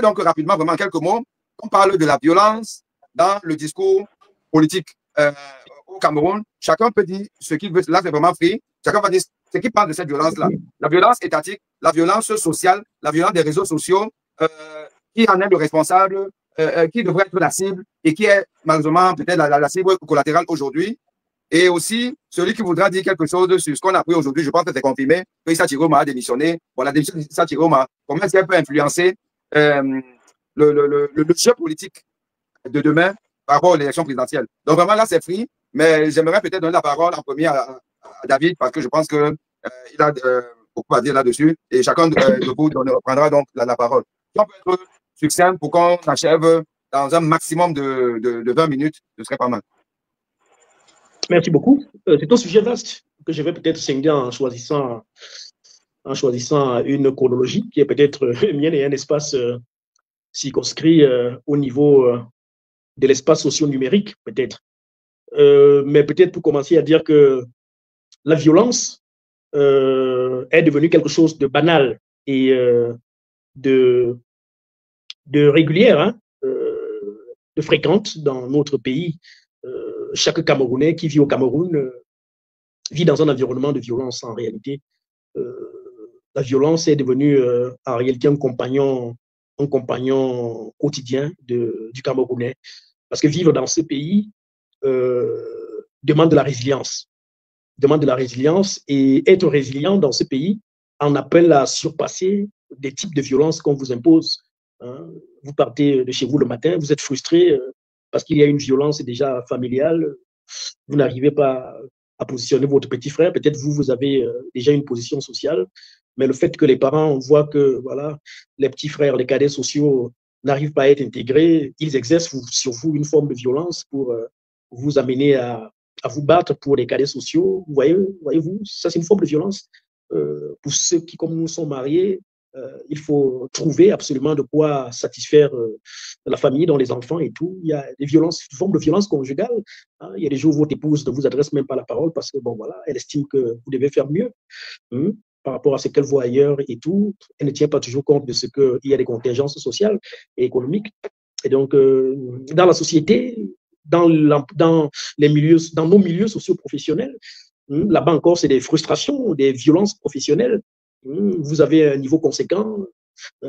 donc rapidement, vraiment en quelques mots, on parle de la violence dans le discours politique au Cameroun. Chacun peut dire ce qu'il veut. Là, c'est vraiment free. Chacun va dire ce qu'il parle de cette violence-là. La violence étatique, la violence sociale, la violence des réseaux sociaux, qui en est le responsable, qui devrait être la cible et qui est malheureusement peut-être la cible collatérale aujourd'hui. Et aussi, celui qui voudra dire quelque chose sur ce qu'on a appris aujourd'hui, je pense que c'est confirmé que Issa Chiroma a démissionné. Bon, la démission d'Issa Chiroma, comment est-ce qu'elle peut influencer le jeu politique de demain par rapport aux élections présidentielles? Donc vraiment, là, c'est free, mais j'aimerais peut-être donner la parole en premier à David, parce que je pense qu'il a beaucoup à dire là-dessus, et chacun de vous prendra donc la parole. Si on peut être succinct pour qu'on achève dans un maximum de 20 minutes, ce serait pas mal. Merci beaucoup. C'est un sujet vaste que je vais peut-être scinder en choisissant une chronologie qui est peut-être mienne et un espace circonscrit au niveau de l'espace socio-numérique, peut-être. Mais peut-être pour commencer à dire que la violence est devenue quelque chose de banal et de régulière, hein, de fréquente dans notre pays. Chaque Camerounais qui vit au Cameroun vit dans un environnement de violence en réalité. La violence est devenue en réalité un compagnon quotidien du Camerounais. Parce que vivre dans ce pays demande de la résilience. Et être résilient dans ce pays en appelle à surpasser des types de violences qu'on vous impose. Hein. Vous partez de chez vous le matin, vous êtes frustré parce qu'il y a une violence déjà familiale. Vous n'arrivez pas à positionner votre petit frère. Peut-être vous avez déjà une position sociale, mais le fait que les parents voient que voilà, les petits frères, les cadets sociaux n'arrivent pas à être intégrés, ils exercent sur vous une forme de violence pour vous amener à vous battre pour les cadets sociaux. Voyez-vous, ça c'est une forme de violence. Pour ceux qui, comme nous, sont mariés, il faut trouver absolument de quoi satisfaire la famille, dans les enfants et tout. Il y a des violences, une forme de violence conjugale. Hein. Il y a des jours où votre épouse ne vous adresse même pas la parole parce que, bon, voilà, elle estime que vous devez faire mieux par rapport à ce qu'elle voit ailleurs et tout. Elle ne tient pas toujours compte de ce qu'il y a des contingences sociales et économiques. Et donc, dans la société, dans nos milieux socio-professionnels, là-bas encore, c'est des frustrations, des violences professionnelles. Vous avez un niveau conséquent,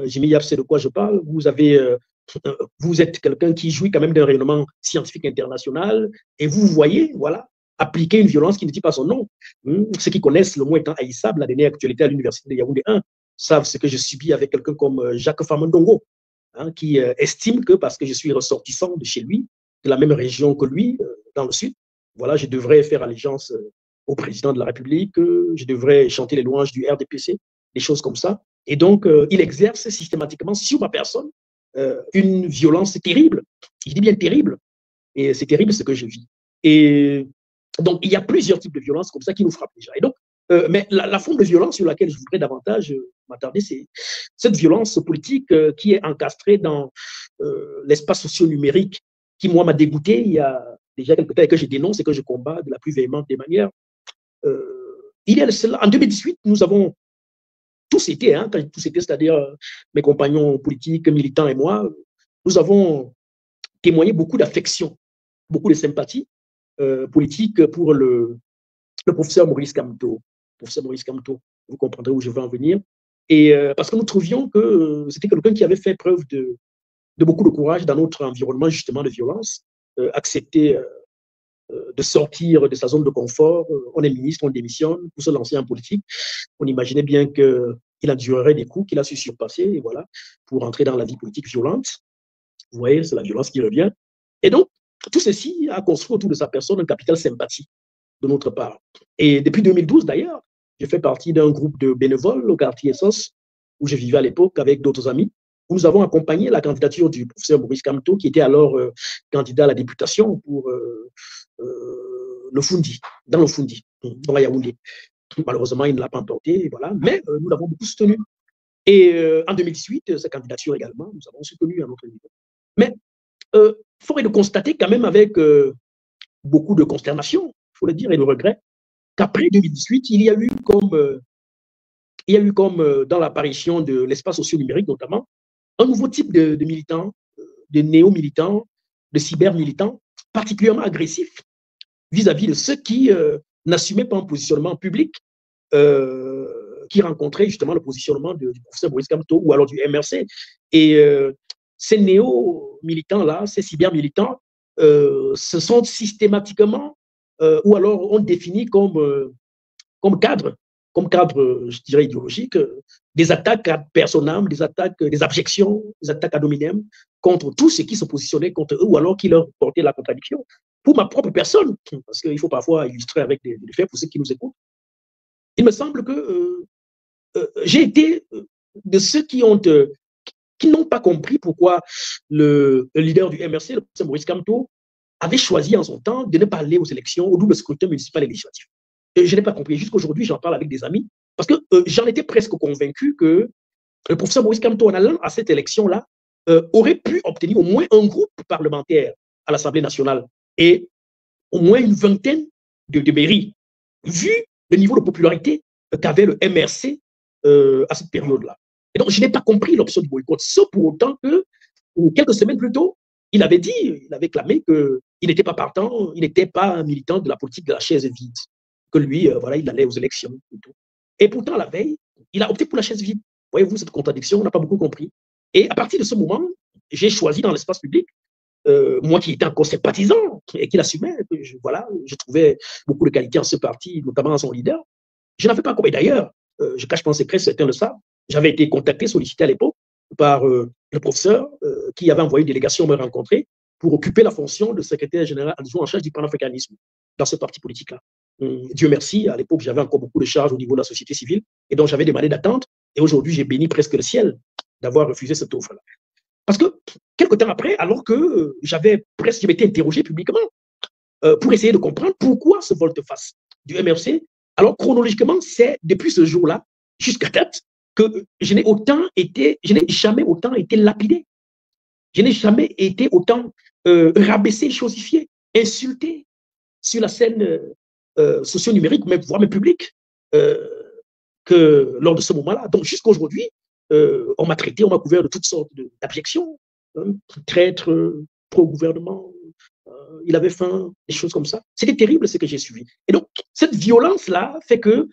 Jimmy Yap sait de quoi je parle, vous êtes quelqu'un qui jouit quand même d'un rayonnement scientifique international, et vous voyez, voilà, appliquer une violence qui ne dit pas son nom. Ceux qui connaissent, le mot étant haïssable, la dernière actualité à l'université de Yaoundé 1, savent ce que je subis avec quelqu'un comme Jacques Famandongo, hein, qui estime que parce que je suis ressortissant de chez lui, de la même région que lui, dans le sud, voilà, je devrais faire allégeance au président de la République, je devrais chanter les louanges du RDPC, des choses comme ça. Et donc, il exerce systématiquement sur ma personne une violence terrible. Je dis bien terrible. Et c'est terrible ce que je vis. Et donc, il y a plusieurs types de violences comme ça qui nous frappent déjà. Et donc, mais la forme de violence sur laquelle je voudrais davantage m'attarder, c'est cette violence politique qui est encastrée dans l'espace socio-numérique qui, moi, m'a dégoûté il y a déjà quelques temps et que je dénonce et que je combats de la plus véhémente des manières. Il y a cela. En 2018, nous avons tous été, hein, tous été, c'est-à-dire mes compagnons politiques, militants et moi, nous avons témoigné beaucoup d'affection, beaucoup de sympathie politique pour le professeur Maurice Kamto. Professeur Maurice Kamto, vous comprendrez où je veux en venir. Et parce que nous trouvions que c'était quelqu'un qui avait fait preuve de beaucoup de courage dans notre environnement justement de violence, accepter de sortir de sa zone de confort. On est ministre, on démissionne pour se lancer en politique. On imaginait bien qu'il endurerait des coups qu'il a su surpasser, et voilà, pour entrer dans la vie politique violente. Vous voyez, c'est la violence qui revient. Et donc, tout ceci a construit autour de sa personne un capital sympathie de notre part. Et depuis 2012, d'ailleurs, je fais partie d'un groupe de bénévoles au quartier Essos, où je vivais à l'époque avec d'autres amis, où nous avons accompagné la candidature du professeur Maurice Kamto, qui était alors candidat à la députation pour le Fundi, dans le Fundi, dans Yaoundé. Malheureusement, il ne l'a pas emporté, voilà, mais nous l'avons beaucoup soutenu. Et en 2018, sa candidature également, nous avons soutenu à notre niveau. Mais il est de constater quand même avec beaucoup de consternation, il faut le dire, et de regret, qu'après 2018, il y a eu comme dans l'apparition de l'espace socio-numérique notamment, un nouveau type de militants, de néo-militants, de cyber-militants, particulièrement agressifs vis-à-vis de ceux qui n'assumaient pas un positionnement public, qui rencontraient justement le positionnement du professeur Maurice Kamto ou alors du MRC. Et ces néo-militants-là, ces cyber-militants, se sont systématiquement, ou alors on définit comme cadre, je dirais, idéologique, des attaques ad personam, des attaques, des abjections, des attaques ad hominem contre tous ceux qui se positionnaient contre eux ou alors qui leur portaient la contradiction. Pour ma propre personne, parce qu'il faut parfois illustrer avec des faits pour ceux qui nous écoutent, il me semble que j'ai été de ceux qui n'ont pas compris pourquoi le leader du MRC, le professeur Maurice Kamto, avait choisi en son temps de ne pas aller aux élections, au double scrutin municipal et législatif. Je n'ai pas compris. Jusqu'aujourd'hui, j'en parle avec des amis, parce que j'en étais presque convaincu que le professeur Maurice Kamto, en allant à cette élection-là, aurait pu obtenir au moins un groupe parlementaire à l'Assemblée nationale et au moins une vingtaine de mairies, vu le niveau de popularité qu'avait le MRC à cette période-là. Et donc, je n'ai pas compris l'option du boycott, sauf pour autant que, quelques semaines plus tôt, il avait dit, il avait clamé qu'il n'était pas partant, il n'était pas un militant de la politique de la chaise vide, que lui, voilà, il allait aux élections et tout. Et pourtant, la veille, il a opté pour la chaise vide. Voyez-vous cette contradiction, on n'a pas beaucoup compris. Et à partir de ce moment, j'ai choisi dans l'espace public, moi qui étais encore sympathisant et qui l'assumais, voilà, je trouvais beaucoup de qualités en ce parti, notamment en son leader. Je n'avais pas compris. D'ailleurs, je cache pas un secret, certains le savent, j'avais été contacté, sollicité à l'époque par le professeur qui avait envoyé une délégation me rencontrer pour occuper la fonction de secrétaire général adjoint en charge du panafricanisme dans ce parti politique-là. Dieu merci, à l'époque, j'avais encore beaucoup de charges au niveau de la société civile et donc j'avais demandé d'attente et aujourd'hui, j'ai béni presque le ciel d'avoir refusé cette offre-là. Parce que, quelque temps après, alors que j'avais été interrogé publiquement pour essayer de comprendre pourquoi ce volte-face du MRC, alors chronologiquement, c'est depuis ce jour-là jusqu'à date que je n'ai jamais autant été lapidé. Je n'ai jamais été autant rabaissé, chosifié, insulté sur la scène socio-numérique, voire même publique, que lors de ce moment-là. Donc, jusqu'à aujourd'hui, on m'a traité, on m'a couvert de toutes sortes d'abjections, traître, pro-gouvernement, il avait faim, des choses comme ça. C'était terrible ce que j'ai suivi. Et donc, cette violence-là fait que,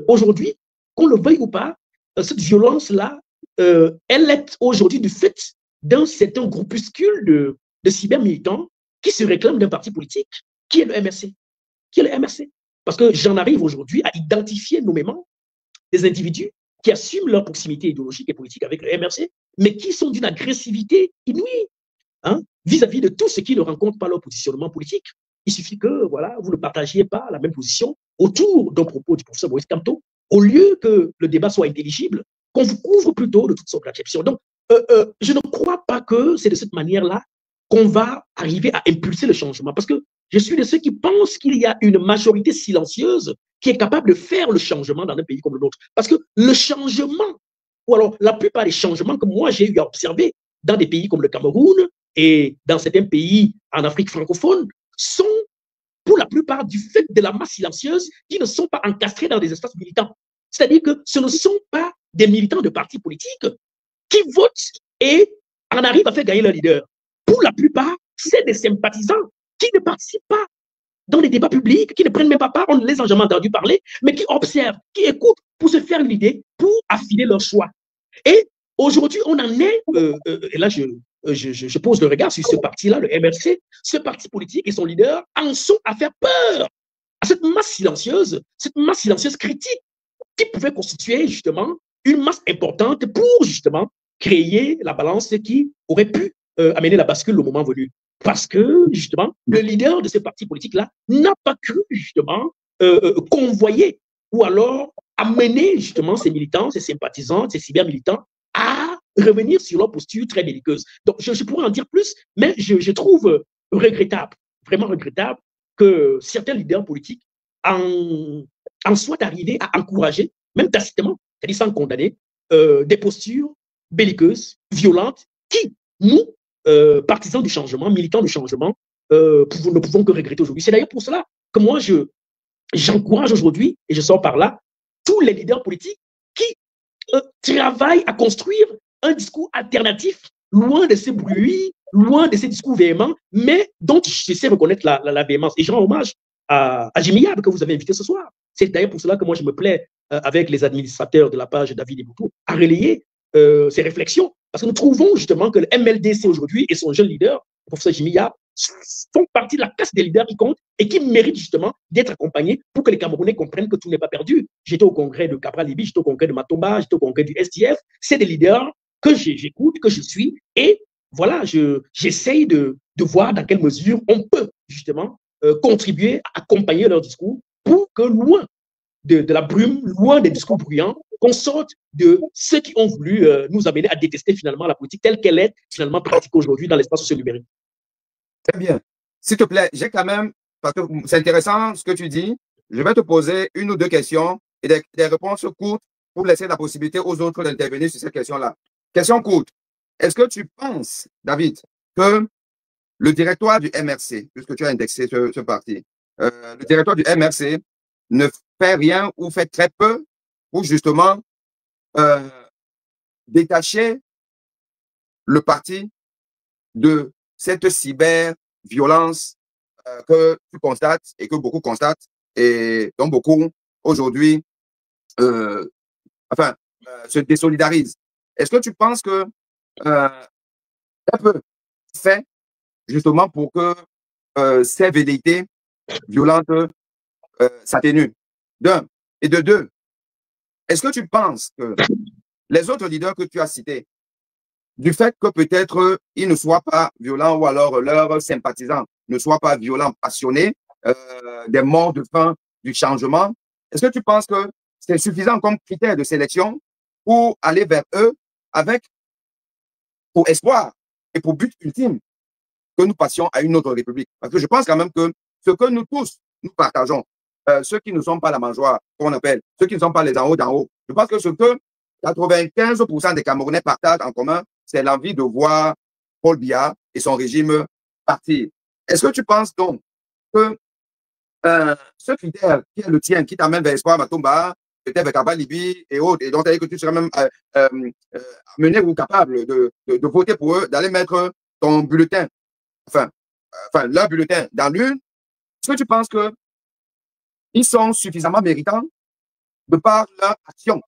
aujourd'hui, qu'on le veuille ou pas, cette violence-là, elle est aujourd'hui du fait d'un certain groupuscule de cyber-militants qui se réclament d'un parti politique, qui est le MRC. Qui est le MRC. Parce que j'en arrive aujourd'hui à identifier nommément des individus qui assument leur proximité idéologique et politique avec le MRC, mais qui sont d'une agressivité inouïe vis-à-vis de tous ceux qui ne rencontrent pas leur positionnement politique. Il suffit que voilà, vous ne partagiez pas la même position autour d'un propos du professeur Maurice Kamto, au lieu que le débat soit intelligible, qu'on vous couvre plutôt de toutes sortes d'acceptions. Donc, je ne crois pas que c'est de cette manière-là qu'on va arriver à impulser le changement, parce que je suis de ceux qui pensent qu'il y a une majorité silencieuse qui est capable de faire le changement dans un pays comme le nôtre. Parce que le changement, ou alors la plupart des changements que moi j'ai eu à observer dans des pays comme le Cameroun et dans certains pays en Afrique francophone, sont pour la plupart du fait de la masse silencieuse qui ne sont pas encastrés dans des espaces militants. C'est-à-dire que ce ne sont pas des militants de partis politiques qui votent et en arrivent à faire gagner leur leader. Pour la plupart, c'est des sympathisants qui ne participent pas dans les débats publics, qui ne prennent même pas part, on ne les a jamais entendus parler, mais qui observent, qui écoutent pour se faire une idée, pour affiner leur choix. Et aujourd'hui, on en est, et là je pose le regard sur ce parti-là, le MRC, ce parti politique et son leader en sont à faire peur à cette masse silencieuse critique, qui pouvait constituer justement une masse importante pour justement créer la balance qui aurait pu amener la bascule au moment venu. Parce que, justement, le leader de ce parti politique-là n'a pas cru, justement, convoyer ou alors amener, justement, ses militants, ses sympathisants, ses cyber-militants à revenir sur leur posture très belliqueuse. Donc, je pourrais en dire plus, mais je trouve regrettable, vraiment regrettable, que certains leaders politiques en soient arrivés à encourager, même tacitement, c'est-à-dire sans condamner, des postures belliqueuses, violentes, qui, nous, partisans du changement, militants du changement, ne pouvons que regretter aujourd'hui. C'est d'ailleurs pour cela que moi, j'encourage aujourd'hui, et je sors par là, tous les leaders politiques qui travaillent à construire un discours alternatif, loin de ces bruits, loin de ces discours véhéments, mais dont je sais reconnaître la véhémence. Et je rends hommage à Jimmy Yab que vous avez invité ce soir. C'est d'ailleurs pour cela que moi je me plais avec les administrateurs de la page David Eboutou à relayer ces réflexions. Parce que nous trouvons justement que le MLDC aujourd'hui et son jeune leader, le professeur Jimmy Yab, font partie de la classe des leaders qui comptent et qui méritent justement d'être accompagnés pour que les Camerounais comprennent que tout n'est pas perdu. J'étais au congrès de Capra Libi, j'étais au congrès de Matomba, j'étais au congrès du SDF. C'est des leaders que j'écoute, que je suis, et voilà, j'essaye de voir dans quelle mesure on peut justement contribuer à accompagner leur discours pour que loin de la brume, loin des discours bruyants, qu'on sorte de ceux qui ont voulu nous amener à détester finalement la politique telle qu'elle est finalement pratiquée aujourd'hui dans l'espace socio-numérique. Très bien. S'il te plaît, j'ai quand même, parce que c'est intéressant ce que tu dis, je vais te poser une ou deux questions et des réponses courtes pour laisser la possibilité aux autres d'intervenir sur cette question-là. Question courte. Est-ce que tu penses, David, que le directoire du MRC, puisque tu as indexé ce parti, le directoire du MRC ne fait rien ou fait très peu pour justement détacher le parti de cette cyber-violence que tu constates et que beaucoup constatent et dont beaucoup aujourd'hui se désolidarisent. Est-ce que tu penses que un peu fait justement pour que ces velléités violentes s'atténuent? D'un. Et de deux, est-ce que tu penses que les autres leaders que tu as cités, du fait que peut-être ils ne soient pas violents ou alors leurs sympathisants ne soient pas violents, passionnés, des morts de faim, du changement, est-ce que tu penses que c'est suffisant comme critère de sélection pour aller vers eux avec, pour espoir et pour but ultime, que nous passions à une autre république? Parce que je pense quand même que ce que nous tous, nous partageons, ceux qui ne sont pas la mangeoire, qu'on appelle, ceux qui ne sont pas les en haut, je pense que ce que 95% des Camerounais partagent en commun, c'est l'envie de voir Paul Biya et son régime partir. Est-ce que tu penses donc que ce critère qui est le tien, qui t'amène vers Espoir Matomba, peut-être vers Capra Libi et autres, et donc que tu serais même mené ou capable de voter pour eux, d'aller mettre ton bulletin, enfin leur bulletin dans l'urne, est-ce que tu penses qu'ils sont suffisamment méritants de par leur action?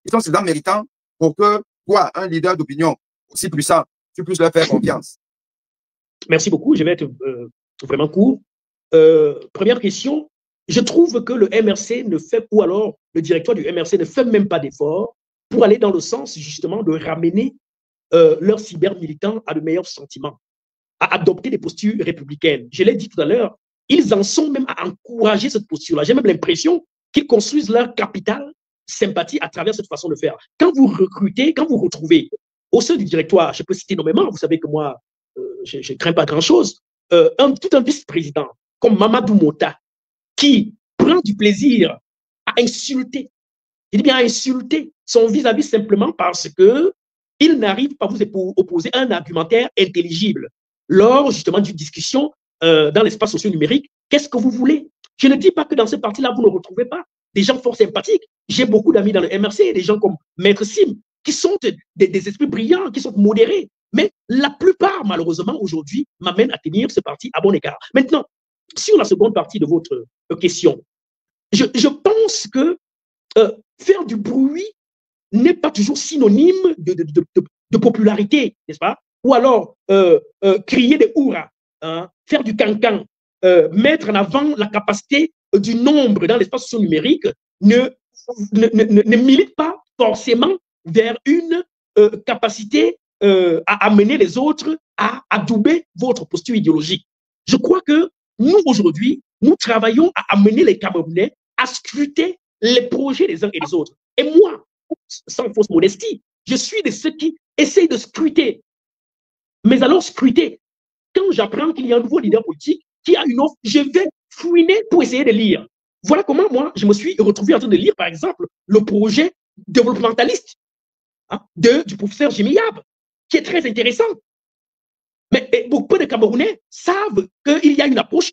Ils sont suffisamment méritants pour que toi, un leader d'opinion aussi puissant, tu puisses leur faire confiance? Merci beaucoup, je vais être vraiment court. Première question, je trouve que le MRC ne fait, ou alors le directoire du MRC ne fait même pas d'effort pour aller dans le sens justement de ramener leurs cyber-militants à de meilleurs sentiments, à adopter des postures républicaines. Je l'ai dit tout à l'heure, ils en sont même à encourager cette posture-là. J'ai même l'impression qu'ils construisent leur capital sympathie à travers cette façon de faire. Quand vous recrutez, quand vous retrouvez au sein du directoire, je peux citer nommément, vous savez que moi, je ne crains pas grand-chose, tout un vice-président comme Mamadou Mota, qui prend du plaisir à insulter, il dit bien à insulter son vis-à-vis simplement parce qu'il n'arrive pas à vous opposer un argumentaire intelligible. Lors justement d'une discussion dans l'espace socio-numérique, qu'est-ce que vous voulez? Je ne dis pas que dans ce parti-là, vous ne retrouvez pas des gens fort sympathiques. J'ai beaucoup d'amis dans le MRC, des gens comme Maître Sim, qui sont des esprits brillants, qui sont modérés. Mais la plupart, malheureusement, aujourd'hui, m'amènent à tenir ce parti à bon égard. Maintenant, sur la seconde partie de votre question, je pense que faire du bruit n'est pas toujours synonyme de popularité, n'est-ce pas? Ou alors crier des hurrahs, hein, faire du cancan, mettre en avant la capacité du nombre dans l'espace socio-numérique ne milite pas forcément vers une capacité à amener les autres à adouber votre posture idéologique. Je crois que nous, aujourd'hui, nous travaillons à amener les Camerounais à scruter les projets des uns et des autres. Et moi, sans fausse modestie, je suis de ceux qui essayent de scruter. Mais alors, scruter, quand j'apprends qu'il y a un nouveau leader politique qui a une offre, je vais fouiner pour essayer de lire. Voilà comment moi, je me suis retrouvé en train de lire, par exemple, le projet développementaliste du professeur Jimmy Yab, qui est très intéressant. Mais beaucoup de Camerounais savent qu'il y a une approche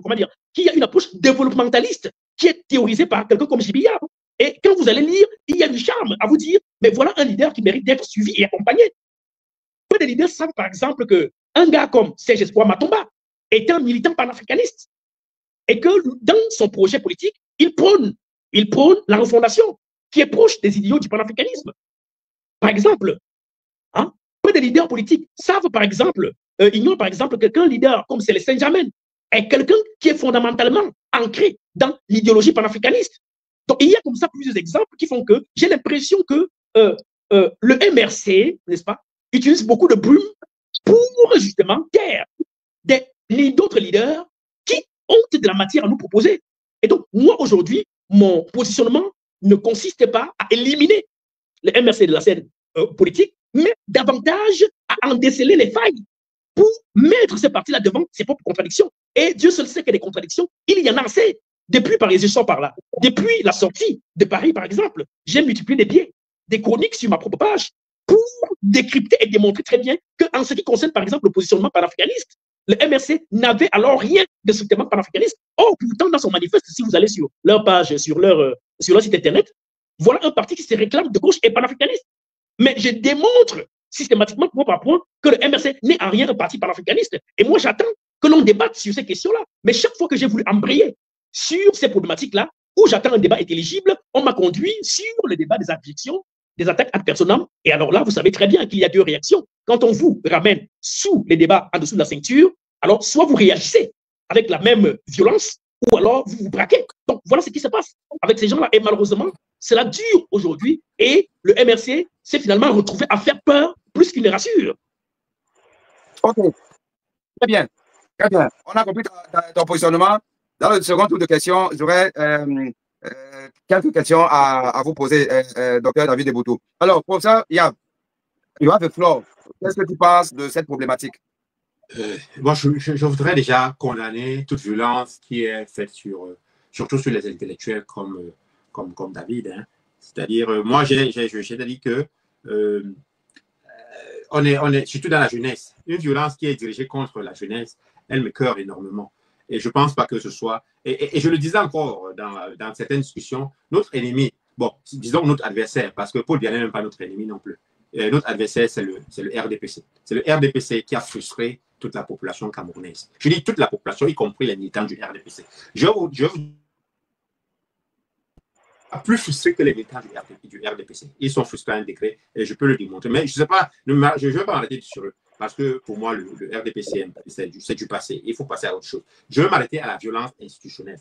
comment dire, qu'il y a une approche développementaliste qui est théorisée par quelqu'un comme Jimmy Yab. Et quand vous allez lire, il y a du charme à vous dire, mais voilà un leader qui mérite d'être suivi et accompagné. Peu de leaders savent par exemple qu'un gars comme Serge Espoir Matomba est un militant panafricaniste et que dans son projet politique, il prône la refondation qui est proche des idéaux du panafricanisme. Par exemple, hein, peu de leaders politiques savent par exemple, ignorent par exemple qu'un leader comme Célestin Jammeh est quelqu'un qui est fondamentalement ancré dans l'idéologie panafricaniste. Donc il y a comme ça plusieurs exemples qui font que j'ai l'impression que le MRC, n'est-ce pas, utilise beaucoup de brume pour justement taire d'autres leaders qui ont de la matière à nous proposer. Et donc, moi, aujourd'hui, mon positionnement ne consiste pas à éliminer le MRC de la scène politique, mais davantage à en déceler les failles pour mettre ces partis-là devant ses propres contradictions. Et Dieu seul sait que des contradictions, il y en a assez. Depuis Paris, je sors par là. Depuis la sortie de Paris, par exemple, j'ai multiplié des biais, des chroniques sur ma propre page pour décrypter et démontrer très bien qu'en ce qui concerne, par exemple, le positionnement panafricaniste, le MRC n'avait alors rien de strictement panafricaniste. Or, pourtant, dans son manifeste, si vous allez sur leur page, sur leur site internet, voilà un parti qui se réclame de gauche et panafricaniste. Mais je démontre systématiquement, point par point, que le MRC n'est en rien un parti panafricaniste. Et moi, j'attends que l'on débatte sur ces questions-là. Mais chaque fois que j'ai voulu embrayer sur ces problématiques-là, où j'attends un débat intelligible, on m'a conduit sur le débat des objections, des attaques ad personam. Et alors là, vous savez très bien qu'il y a deux réactions. Quand on vous ramène sous les débats en dessous de la ceinture, alors soit vous réagissez avec la même violence, ou alors vous vous braquez. Donc voilà ce qui se passe avec ces gens-là. Et malheureusement, cela dure aujourd'hui. Et le MRC s'est finalement retrouvé à faire peur plus qu'il ne rassure. Ok, très bien. Très bien. On a compris ton positionnement. Dans le second tour de questions, j'aurais quelques questions à vous poser, Dr David Eboutou. Alors, professeur Yab, you have the floor. Qu'est-ce que tu penses de cette problématique? Moi, je voudrais déjà condamner toute violence qui est faite surtout sur les intellectuels comme David. Hein. C'est-à-dire, moi, j'ai dit que on est surtout dans la jeunesse. Une violence qui est dirigée contre la jeunesse, elle me cœure énormément. Et je ne pense pas que ce soit... Et je le disais encore dans certaines discussions, notre ennemi, bon, disons notre adversaire, parce que Paul Biya n'est même pas notre ennemi non plus. Notre adversaire, c'est le RDPC. C'est le RDPC qui a frustré toute la population camerounaise. Je dis toute la population, y compris les militants du RDPC. Je plus frustré que les militants du RDPC. Ils sont frustrés à un degré et je peux le démontrer. Mais je ne sais pas, je ne vais pas m'arrêter sur eux parce que pour moi, le RDPC, c'est du passé. Il faut passer à autre chose. Je veux m'arrêter à la violence institutionnelle.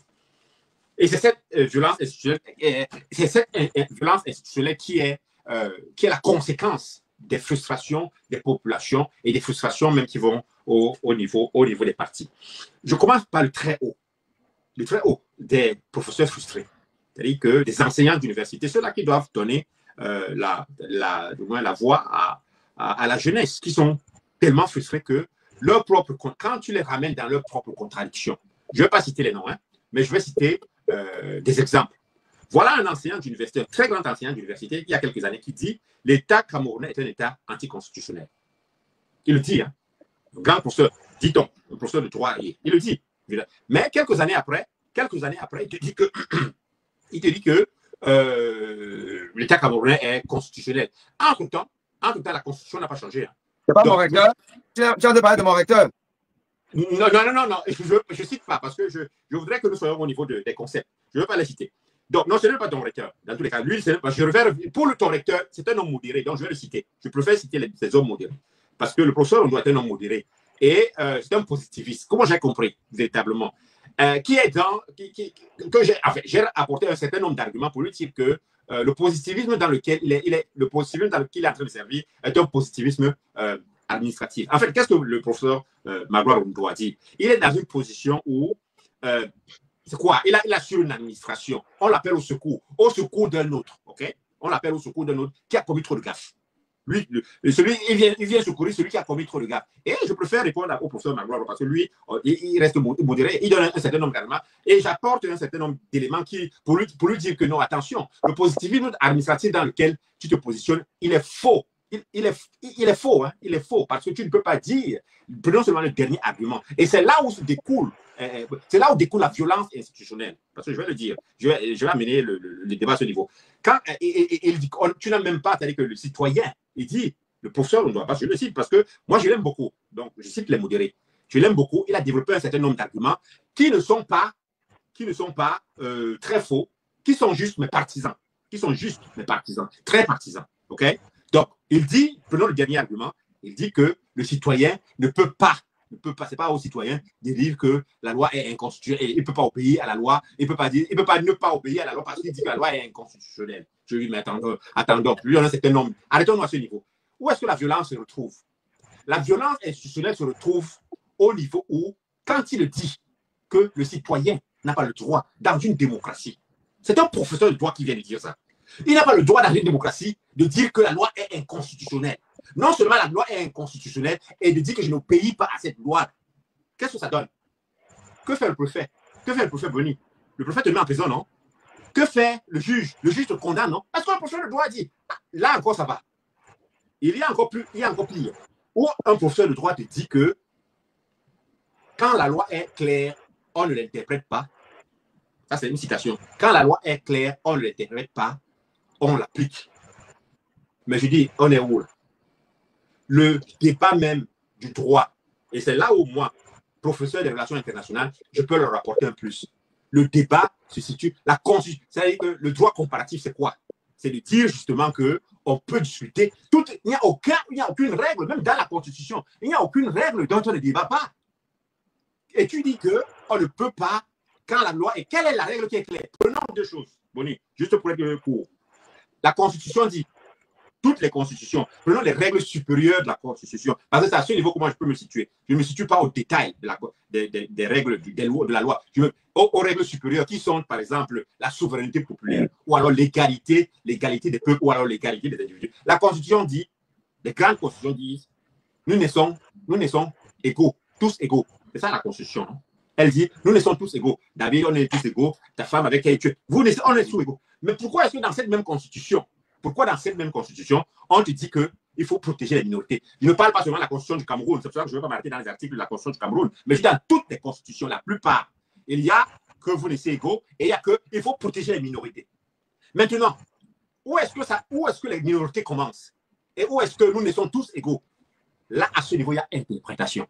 Et c'est cette violence institutionnelle qui est la conséquence des frustrations des populations et des frustrations même qui vont au niveau des partis. Je commence par le très haut des professeurs frustrés. C'est-à-dire que des enseignants d'université, ceux-là qui doivent donner la voix à la jeunesse, qui sont tellement frustrés que quand tu les ramènes dans leur propre contradiction, je ne vais pas citer les noms, hein, mais je vais citer des exemples. Voilà un enseignant d'université, un très grand enseignant d'université, il y a quelques années, qui dit « l'État camerounais est un État anticonstitutionnel ». Il le dit, hein, un grand professeur, dit-on, un professeur de droit, il le dit. Mais quelques années après, il te dit que il te dit que l'État camerounais est constitutionnel. Entre-temps, la Constitution n'a pas changé. Hein. C'est pas mon recteur. Tu as de parler de mon recteur. Non. Je ne cite pas parce que je voudrais que nous soyons au niveau des concepts. Je ne veux pas les citer. Donc, non, ce n'est pas ton recteur. Dans tous les cas, lui, pour ton recteur, c'est un homme modéré. Donc, je vais le citer. Je préfère citer ces hommes modérés. Parce que le professeur, on doit être un homme modéré. Et c'est un positiviste. Comment j'ai compris, véritablement j'ai apporté un certain nombre d'arguments pour lui dire que le positivisme dans lequel il est en train de servir est un positivisme administratif. En fait, qu'est-ce que le professeur Magloire Ondo a dit? Il est dans une position où c'est quoi? Il assure une administration. On l'appelle au secours d'un autre. Ok? On l'appelle au secours d'un autre qui a commis trop de gaffes. Lui, il vient secourir celui qui a commis trop de gaffes. Et je préfère répondre au professeur Magloire parce que lui, il reste modéré, il donne un certain nombre d'éléments et j'apporte un certain nombre d'éléments pour lui dire que non, attention, le positivisme administratif dans lequel tu te positionnes, il est faux. il est faux, hein, il est faux, parce que tu ne peux pas dire, prenons seulement le dernier argument. Et c'est là où découle la violence institutionnelle. Parce que je vais le dire, je vais amener le débat à ce niveau. Quand il dit, tu n'as même pas, c'est-à-dire que le citoyen, il dit, le professeur, on ne doit pas, je le cite, parce que moi je l'aime beaucoup, donc je cite les modérés. Je l'aime beaucoup, il a développé un certain nombre d'arguments qui ne sont pas très faux, qui sont juste mes partisans, très partisans, ok? Donc, il dit, prenons le dernier argument, il dit que le citoyen ne peut pas, c'est pas au citoyen de dire que la loi est inconstitutionnelle, il ne peut pas obéir à la loi, il ne peut pas ne pas obéir à la loi parce qu'il dit que la loi est inconstitutionnelle. Je lui dis, mais attendons, lui, on a un certain nombre. Arrêtons-nous à ce niveau. Où est-ce que la violence se retrouve? La violence institutionnelle se retrouve au niveau où, quand il dit que le citoyen n'a pas le droit dans une démocratie, c'est un professeur de droit qui vient de dire ça. Il n'a pas le droit dans une démocratie de dire que la loi est inconstitutionnelle. Non seulement la loi est inconstitutionnelle, et de dire que je n'obéis pas à cette loi. Qu'est-ce que ça donne? Que fait le préfet? Que fait le préfet Boni? Le préfet te met en prison, non? Que fait le juge? Le juge te condamne, non? Est-ce que le professeur de droit dit, là encore ça va? Il y a encore pire. Où un professeur de droit te dit que quand la loi est claire, on ne l'interprète pas. Ça, c'est une citation. Quand la loi est claire, on ne l'interprète pas, on l'applique. Mais je dis, on est où là? Le débat même du droit, et c'est là où moi, professeur des relations internationales, je peux leur rapporter un plus. Le débat se situe, la constitution, c'est-à-dire que le droit comparatif, c'est quoi? C'est de dire justement qu'on peut discuter, il n'y a aucune règle, même dans la Constitution, il n'y a aucune règle dont on ne débat pas. Et tu dis qu'on ne peut pas, quand la loi, et quelle est la règle qui est claire? Prenons deux choses, Boni, juste pour être court. La Constitution dit, toutes les constitutions, prenons les règles supérieures de la Constitution, parce que c'est à ce niveau comment je peux me situer. Je ne me situe pas au détail des règles de la loi, aux règles supérieures qui sont, par exemple, la souveraineté populaire, ou alors l'égalité des peuples, ou alors l'égalité des individus. La Constitution dit, les grandes constitutions disent, nous naissons égaux, tous égaux. C'est ça la Constitution, non? Elle dit, nous naissons tous égaux. David, on est tous égaux. Ta femme avec qui tu es, on est tous égaux. Mais pourquoi est-ce que dans cette même Constitution, on te dit qu'il faut protéger les minorités? Je ne parle pas seulement de la Constitution du Cameroun, c'est pour ça que je ne vais pas m'arrêter dans les articles de la Constitution du Cameroun, mais je dis dans toutes les constitutions, la plupart, il y a que vous naissez égaux et il y a qu'il faut protéger les minorités. Maintenant, où est-ce que les minorités commencent? Et où est-ce que nous naissons tous égaux? Là, à ce niveau, il y a interprétation.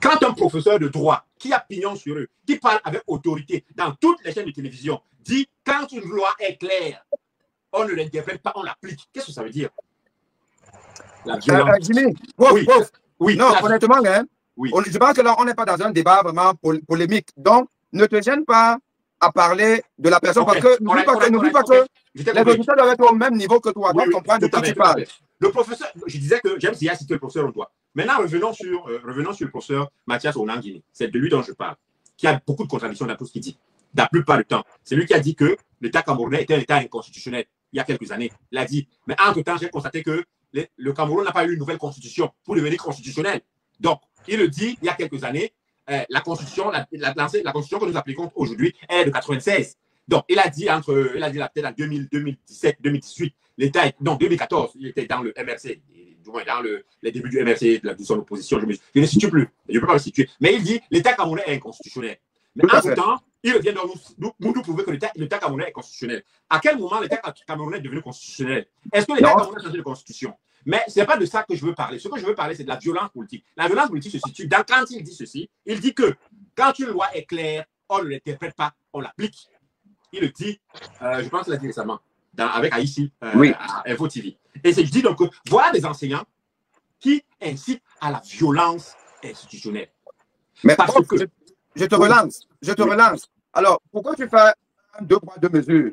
Quand un professeur de droit qui a pignon sur eux, qui parle avec autorité dans toutes les chaînes de télévision, dit quand une loi est claire, on ne l'interprète pas, on l'applique. Qu'est-ce que ça veut dire? La violence. Jimmy, oui. Non, honnêtement, hein, oui. Je pense que là, on n'est pas dans un débat vraiment polémique. Donc, ne te gêne pas à parler de la personne, parce que n'oublie pas que les auditeurs doivent être au même niveau que toi. Donc, comprends de qui tu parles. Le professeur, je disais que j'aime si cité le professeur Ondoa. Maintenant, revenons sur le professeur Mathias Onangini. C'est de lui dont je parle, qui a beaucoup de contradictions dans tout ce qu'il dit. La plupart du temps, c'est lui qui a dit que l'État camerounais était un État inconstitutionnel il y a quelques années. Il a dit, mais entre-temps, j'ai constaté que le Cameroun n'a pas eu une nouvelle constitution pour devenir constitutionnel. Donc, il le dit il y a quelques années, la constitution que nous appliquons aujourd'hui est de 96. Donc, il a dit peut-être en 2017, 2018, l'État, non, 2014, il était dans le MRC, du moins dans les débuts du MRC, de son opposition, je ne situe plus, je ne peux pas le situer. Mais il dit, l'État camerounais est inconstitutionnel. Mais en tout temps, il vient de nous prouver que l'État camerounais est constitutionnel. À quel moment l'État camerounais est devenu constitutionnel? Est-ce que l'État camerounais a changé de constitution? Mais ce n'est pas de ça que je veux parler. Ce que je veux parler, c'est de la violence politique. La violence politique se situe dans, quand il dit ceci, il dit que quand une loi est claire, on ne l'interprète pas, on l'applique. Il le dit, je pense qu'il l'a dit récemment, avec Haïti, à Info TV. Et je dis donc, voilà des enseignants qui incitent à la violence institutionnelle. Mais parce que je te relance. Alors, pourquoi tu fais deux poids, deux mesures?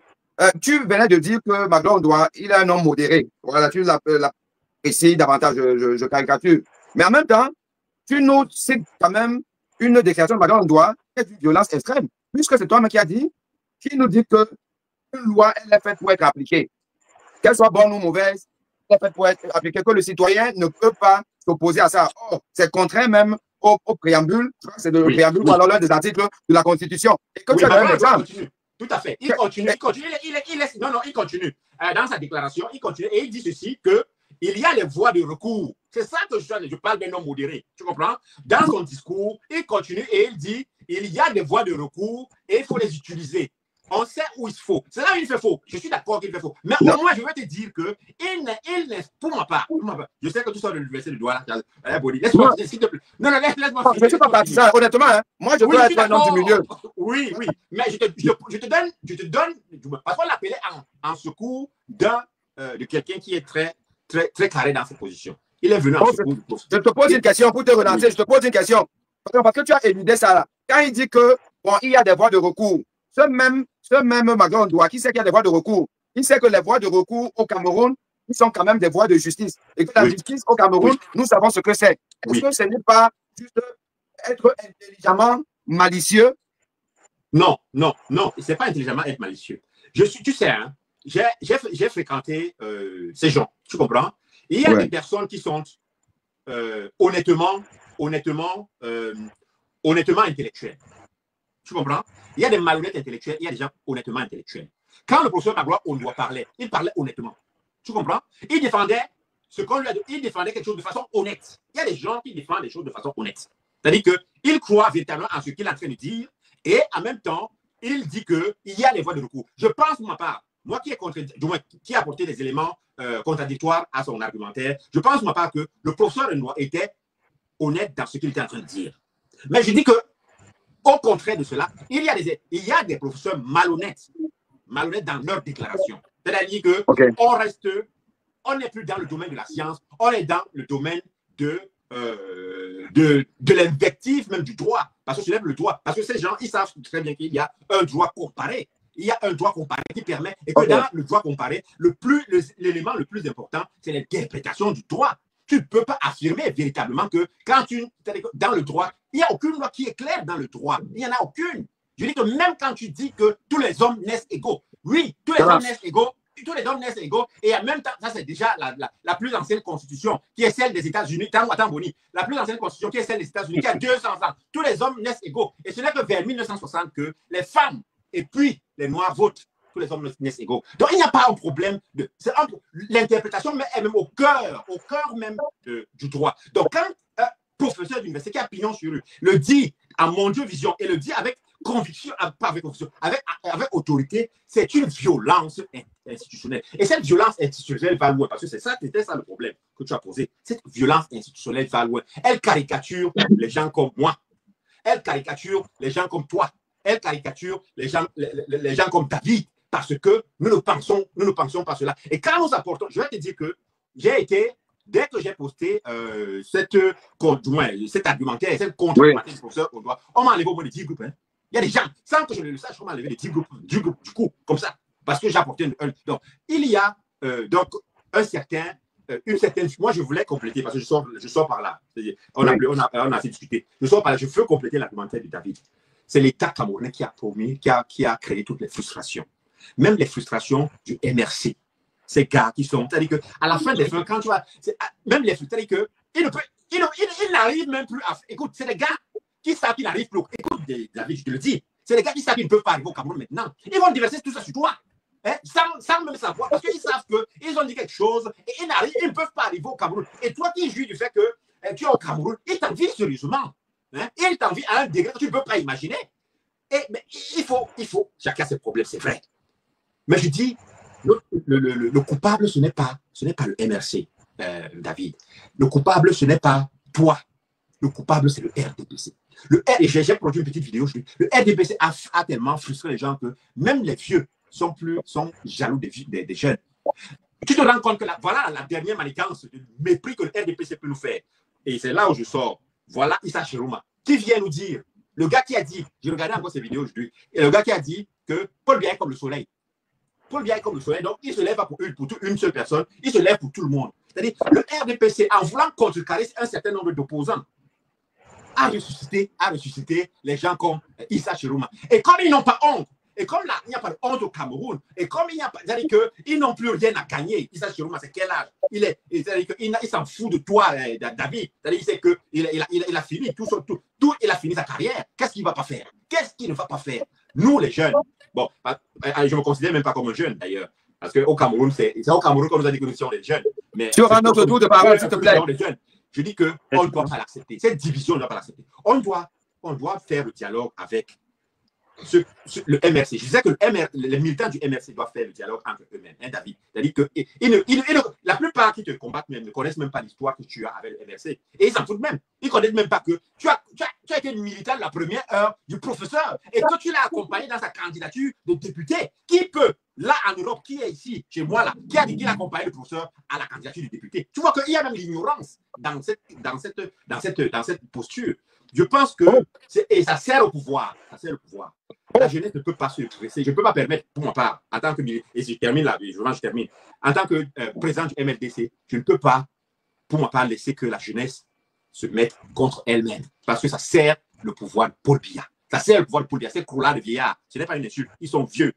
Tu venais de dire que Magloire Ondoa, il est un homme modéré. Voilà, tu l'apprécies davantage, je caricature. Mais en même temps, tu nous cites quand même une déclaration de Magloire Ondoa qui est d'une violence extrême, puisque c'est toi-même qui nous dit que une loi, elle est faite pour être appliquée. Qu'elle soit bonne ou mauvaise, elle est faite pour être appliquée, que le citoyen ne peut pas s'opposer à ça. Oh, c'est contraire même au préambule, c'est le préambule ou alors l'un des articles de la Constitution. Et que tu as un exemple. Tout à fait. Il continue. Non, il continue. Dans sa déclaration, il continue et il dit ceci, il y a les voies de recours. C'est ça que je parle d'un homme modéré. Tu comprends? Dans son discours, il continue et il dit il y a des voies de recours et il faut les utiliser. On sait où il faut. C'est là où il fait faux. Je suis d'accord qu'il fait faux. Mais au moins, je veux te dire que il n'est pour ma part. Je sais que tu sors de l'université de Douala. Laisse-moi, s'il te plaît. Non, laisse-moi. Je ne suis pas partisan, honnêtement. Hein. Moi, je veux être un homme du milieu. Oui. Mais je te donne, parce qu'on l'appelait en secours de quelqu'un qui est très, très, très carré dans ses positions. Il est venu en secours. Je te pose une question pour te relancer. Je te pose une question. Parce que tu as éludé ça là. Quand il dit que il y a des voies de recours, ce même Magloire Ndoa qui sait qu'il y a des voies de recours, il sait que les voies de recours au Cameroun, ils sont quand même des voies de justice. Et que la justice au Cameroun, nous savons ce que c'est. Est-ce que ce n'est pas juste être intelligemment malicieux? Non. Ce n'est pas intelligemment être malicieux. Tu sais, hein, j'ai fréquenté ces gens, tu comprends? Et il y a des personnes qui sont honnêtement intellectuelles. Tu comprends? Il y a des malhonnêtes intellectuels, il y a des gens honnêtement intellectuels. Quand le professeur Magloire Ndoa parlait, il parlait honnêtement. Tu comprends? Il défendait ce qu'on lui a dit, il défendait quelque chose de façon honnête. Il y a des gens qui défendent des choses de façon honnête. C'est-à-dire qu'il croit véritablement en ce qu'il est en train de dire et en même temps, il dit qu'il y a les voies de recours. Je pense pour ma part, moi qui a apporté des éléments contradictoires à son argumentaire, je pense pour ma part que le professeur Ndoa était honnête dans ce qu'il était en train de dire. Mais je dis que au contraire de cela, il y a des professeurs malhonnêtes dans leurs déclarations. C'est-à-dire qu'on n'est plus dans le domaine de la science, on est dans le domaine de l'invective, même du droit. Parce que je lève le droit. Parce que ces gens, ils savent très bien qu'il y a un droit comparé. Il y a un droit comparé qui permet, et que dans le droit comparé, l'élément le plus important, c'est l'interprétation du droit. Tu ne peux pas affirmer véritablement que dans le droit, il n'y a aucune loi qui est claire dans le droit. Il n'y en a aucune. Je dis que même quand tu dis que tous les hommes naissent égaux, oui, tous les hommes naissent égaux, et en même temps, ça c'est déjà la plus ancienne constitution qui est celle des États-Unis, la plus ancienne constitution qui est celle des États-Unis qui a 200 ans. Tous les hommes naissent égaux. Et ce n'est que vers 1960 que les femmes et puis les Noirs votent. Tous les hommes naissent égaux. Donc, il n'y a pas un problème. L'interprétation est même au cœur même du droit. Donc, quand un professeur d'université qui a pignon sur rue le dit en mondiovision et le dit avec conviction, pas avec conviction, avec autorité, c'est une violence institutionnelle. Et cette violence institutionnelle va loin, parce que c'était ça le problème que tu as posé. Cette violence institutionnelle va loin. Elle caricature les gens comme moi. Elle caricature les gens comme toi. Elle caricature les gens comme David. Parce que nous ne pensons pas cela. Et quand nous apportons, je vais te dire que dès que j'ai posté cet argumentaire, cette contre-argumentaire du professeur Ndoa, on m'a enlevé au moins de 10 groupes. Hein. Il y a des gens, sans que je le sache, on m'a enlevé les 10 groupes du coup, comme ça. Parce que j'ai apporté donc, il y a donc une certaine. Moi, je voulais compléter, parce que je sors par là. On a assez discuté. Je sors par là, je veux compléter l'argumentaire de David. C'est l'État camerounais qui a créé toutes les frustrations. Même les frustrations du MRC. Ces gars qui sont, c'est-à-dire qu'à la fin des fins, quand tu vois, même les frustrations, c'est-à-dire qu'ils n'arrivent même plus à. Écoute, c'est des gars qui savent qu'ils n'arrivent plus. Écoute, David, je te le dis, c'est des gars qui savent qu'ils ne peuvent pas arriver au Cameroun maintenant. Ils vont déverser tout ça sur toi, hein, sans même savoir, parce qu'ils savent qu'ils ont dit quelque chose et ils ne peuvent pas arriver au Cameroun. Et toi qui jouis du fait que tu es au Cameroun, ils t'envient sérieusement. Hein, ils t'envient à un degré que tu ne peux pas imaginer. Mais il faut, chacun a ses problèmes, c'est vrai. Mais je dis, le coupable, ce n'est pas le MRC, David. Le coupable, ce n'est pas toi. Le coupable, c'est le RDPC. Et j'ai produit une petite vidéo. Le RDPC a tellement frustré les gens que même les vieux sont jaloux des jeunes. Tu te rends compte que voilà la dernière manigance de mépris que le RDPC peut nous faire. Et c'est là où je sors. Voilà Issa Chirouma, qui vient nous dire, le gars qui a dit, j'ai regardé encore ces vidéos aujourd'hui, et le gars qui a dit que Paul Biya est comme le soleil. Paul Biya est comme le soleil, donc il se lève pas pour une seule personne, il se lève pour tout le monde. C'est-à-dire, le RDPC, en voulant contrecarrer un certain nombre d'opposants, a ressuscité les gens comme Issa Chirouma. Et comme ils n'ont pas honte, et comme là, il n'y a pas de honte au Cameroun, et comme il n'y a pas, c'est-à-dire qu'ils n'ont plus rien à gagner. Issa Chirouma, c'est quel âge? C'est-à-dire qu'il s'en fout de toi, David. C'est-à-dire qu'il sait qu'il a fini il a fini sa carrière. Qu'est-ce qu'il ne va pas faire? Qu'est-ce qu'il ne va pas faire? Nous, les jeunes, bon, je ne me considère même pas comme un jeune d'ailleurs, parce qu'au Cameroun, c'est au Cameroun qu'on nous a dit que nous sommes les jeunes. Mais tu auras notre tour de parole, s'il te plaît. Je dis qu'on ne doit pas l'accepter. Cette division, on ne doit pas l'accepter. On doit faire le dialogue avec le MRC. Je disais que les militants du MRC doivent faire le dialogue entre eux-mêmes, hein, David. C'est-à-dire que la plupart qui te combattent même ne connaissent même pas l'histoire que tu as avec le MRC. Et ils s'en foutent même. Ils ne connaissent même pas que tu as été militant de la première heure du professeur et que tu l'as accompagné dans sa candidature de député. Qui peut, là en Europe, qui est ici, chez moi, là, qui a dit qu'il a accompagné le professeur à la candidature du député? Tu vois qu'il y a même l'ignorance dans cette posture. Je pense que et ça sert au pouvoir. Ça sert au pouvoir. La jeunesse ne peut pas se dresser. Je ne peux pas permettre, pour ma part, en tant que et je termine là, je termine. En tant que président du MLDC, je ne peux pas, pour ma part, laisser que la jeunesse se mette contre elle-même. Parce que ça sert le pouvoir de Paul Biya. Ça sert le pouvoir de Paul Biya. Ces coulards de vieillards, ce n'est pas une insulte. Ils sont vieux.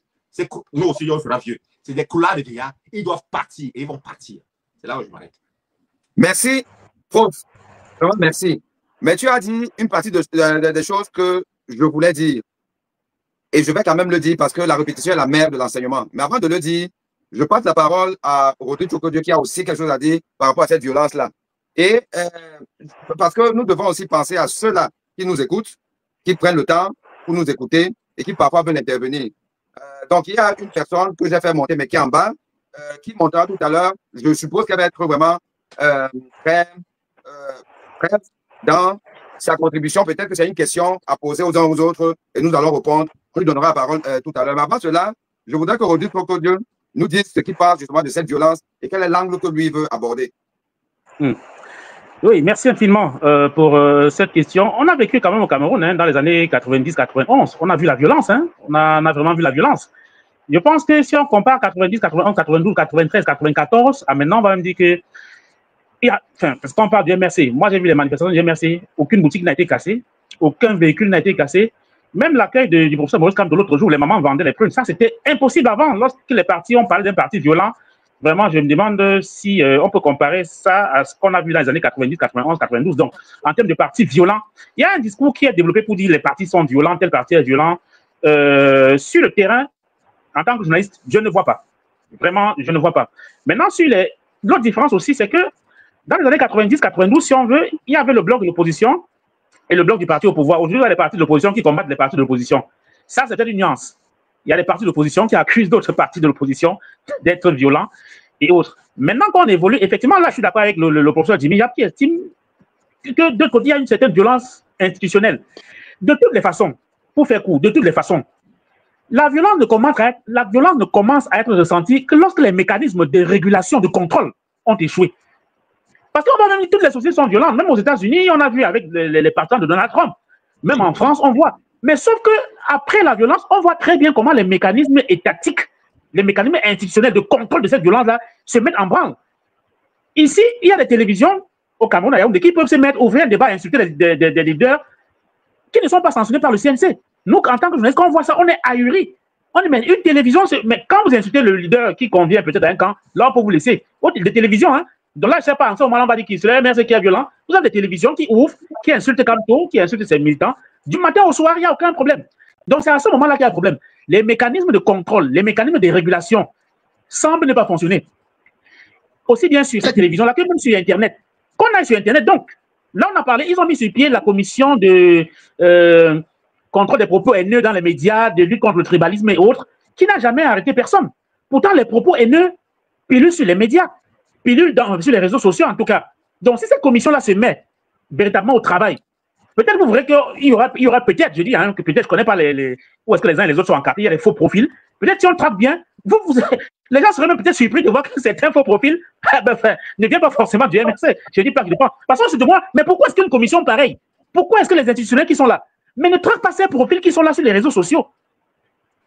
Nous aussi, on sera vieux. C'est des coulards de vieillards. Ils doivent partir et ils vont partir. C'est là où je m'arrête. Merci, prof. Merci. Mais tu as dit une partie des choses que je voulais dire. Et je vais quand même le dire parce que la répétition est la mère de l'enseignement. Mais avant de le dire, je passe la parole à Rodrigue Chokodio qui a aussi quelque chose à dire par rapport à cette violence-là. Et parce que nous devons aussi penser à ceux-là qui nous écoutent, qui prennent le temps pour nous écouter et qui parfois veulent intervenir. Donc, il y a une personne que j'ai fait monter, mais qui est en bas, qui montera tout à l'heure. Je suppose qu'elle va être vraiment très dans sa contribution. Peut-être que c'est une question à poser aux uns aux autres et nous allons répondre. On lui donnera la parole tout à l'heure. Mais avant cela, je voudrais que Rodrigue Chokodio nous dise ce qui parle justement de cette violence et quel est l'angle que lui veut aborder. Oui, merci infiniment pour cette question. On a vécu quand même au Cameroun dans les années 90-91. On a vu la violence, on a vraiment vu la violence. Je pense que si on compare 90, 91, 92, 93, 94, à maintenant, on va me dire que parce qu'on parle du MRC. Moi, j'ai vu les manifestations du MRC. Aucune boutique n'a été cassée. Aucun véhicule n'a été cassé. Même l'accueil du professeur Maurice Kamto de l'autre jour, les mamans vendaient les prunes. Ça, c'était impossible avant. Lorsque les partis ont parlé d'un parti violent, vraiment, je me demande si on peut comparer ça à ce qu'on a vu dans les années 90, 91, 92. Donc, en termes de partis violents, il y a un discours qui est développé pour dire les partis sont violents, tel parti est violent. Sur le terrain, en tant que journaliste, je ne vois pas. Vraiment, je ne vois pas. Maintenant, sur l'autre différence aussi, c'est que dans les années 90-92, si on veut, il y avait le bloc de l'opposition et le bloc du parti au pouvoir. Aujourd'hui, il y a les partis de l'opposition qui combattent les partis de l'opposition. Ça, c'était une nuance. Il y a des partis de l'opposition qui accusent d'autres partis de l'opposition d'être violents et autres. Maintenant qu'on évolue, effectivement, là, je suis d'accord avec le professeur Jimmy Yap qui estime que de côté, il y a une certaine violence institutionnelle. De toutes les façons, pour faire court, de toutes les façons, la violence ne commence à être ressentie que lorsque les mécanismes de régulation, de contrôle ont échoué. Parce qu'on voit même que toutes les sociétés sont violentes. Même aux États-Unis, on a vu avec les partisans de Donald Trump. Même en France, on voit. Mais sauf qu'après la violence, on voit très bien comment les mécanismes étatiques, les mécanismes institutionnels de contrôle de cette violence-là se mettent en branle. Ici, il y a des télévisions au Cameroun, qui peuvent se mettre, ouvrir un débat, insulter des leaders qui ne sont pas sanctionnés par le CNC. Nous, en tant que journalistes, quand on voit ça, on est ahuris. On dit, mais une télévision, mais quand vous insultez le leader qui convient peut-être à un camp, là, on peut vous laisser. Des télévisions, donc là, je ne sais pas, en ce moment, on va dire qu'il c'est le qui est violent. Vous avez des télévisions qui ouvrent, qui insultent Kamto, qui insultent ses militants. Du matin au soir, il n'y a aucun problème. Donc, c'est à ce moment-là qu'il y a un problème. Les mécanismes de contrôle, les mécanismes de régulation semblent ne pas fonctionner. Aussi bien sur cette télévision-là que même sur Internet. Qu'on aille sur Internet, donc, là, on a parlé, ils ont mis sur pied la commission de contrôle des propos haineux dans les médias, de lutte contre le tribalisme et autres, qui n'a jamais arrêté personne. Pourtant, les propos haineux pilulent sur les médias, pilulent sur les réseaux sociaux, en tout cas. Donc, si cette commission-là se met véritablement au travail, peut-être vous verrez qu'il y aura peut-être, je dis, que peut-être je ne connais pas où est-ce que les uns et les autres sont encartés, il y a des faux profils. Peut-être si on le traque bien, les gens seraient même peut-être surpris de voir que certains faux profils ne viennent pas forcément du MRC. Je dis pas qu'il dépend. Parce que c'est de moi, mais pourquoi est-ce qu'une commission pareille? Pourquoi est-ce que les institutionnels qui sont là, mais ne traquent pas ces profils qui sont là sur les réseaux sociaux?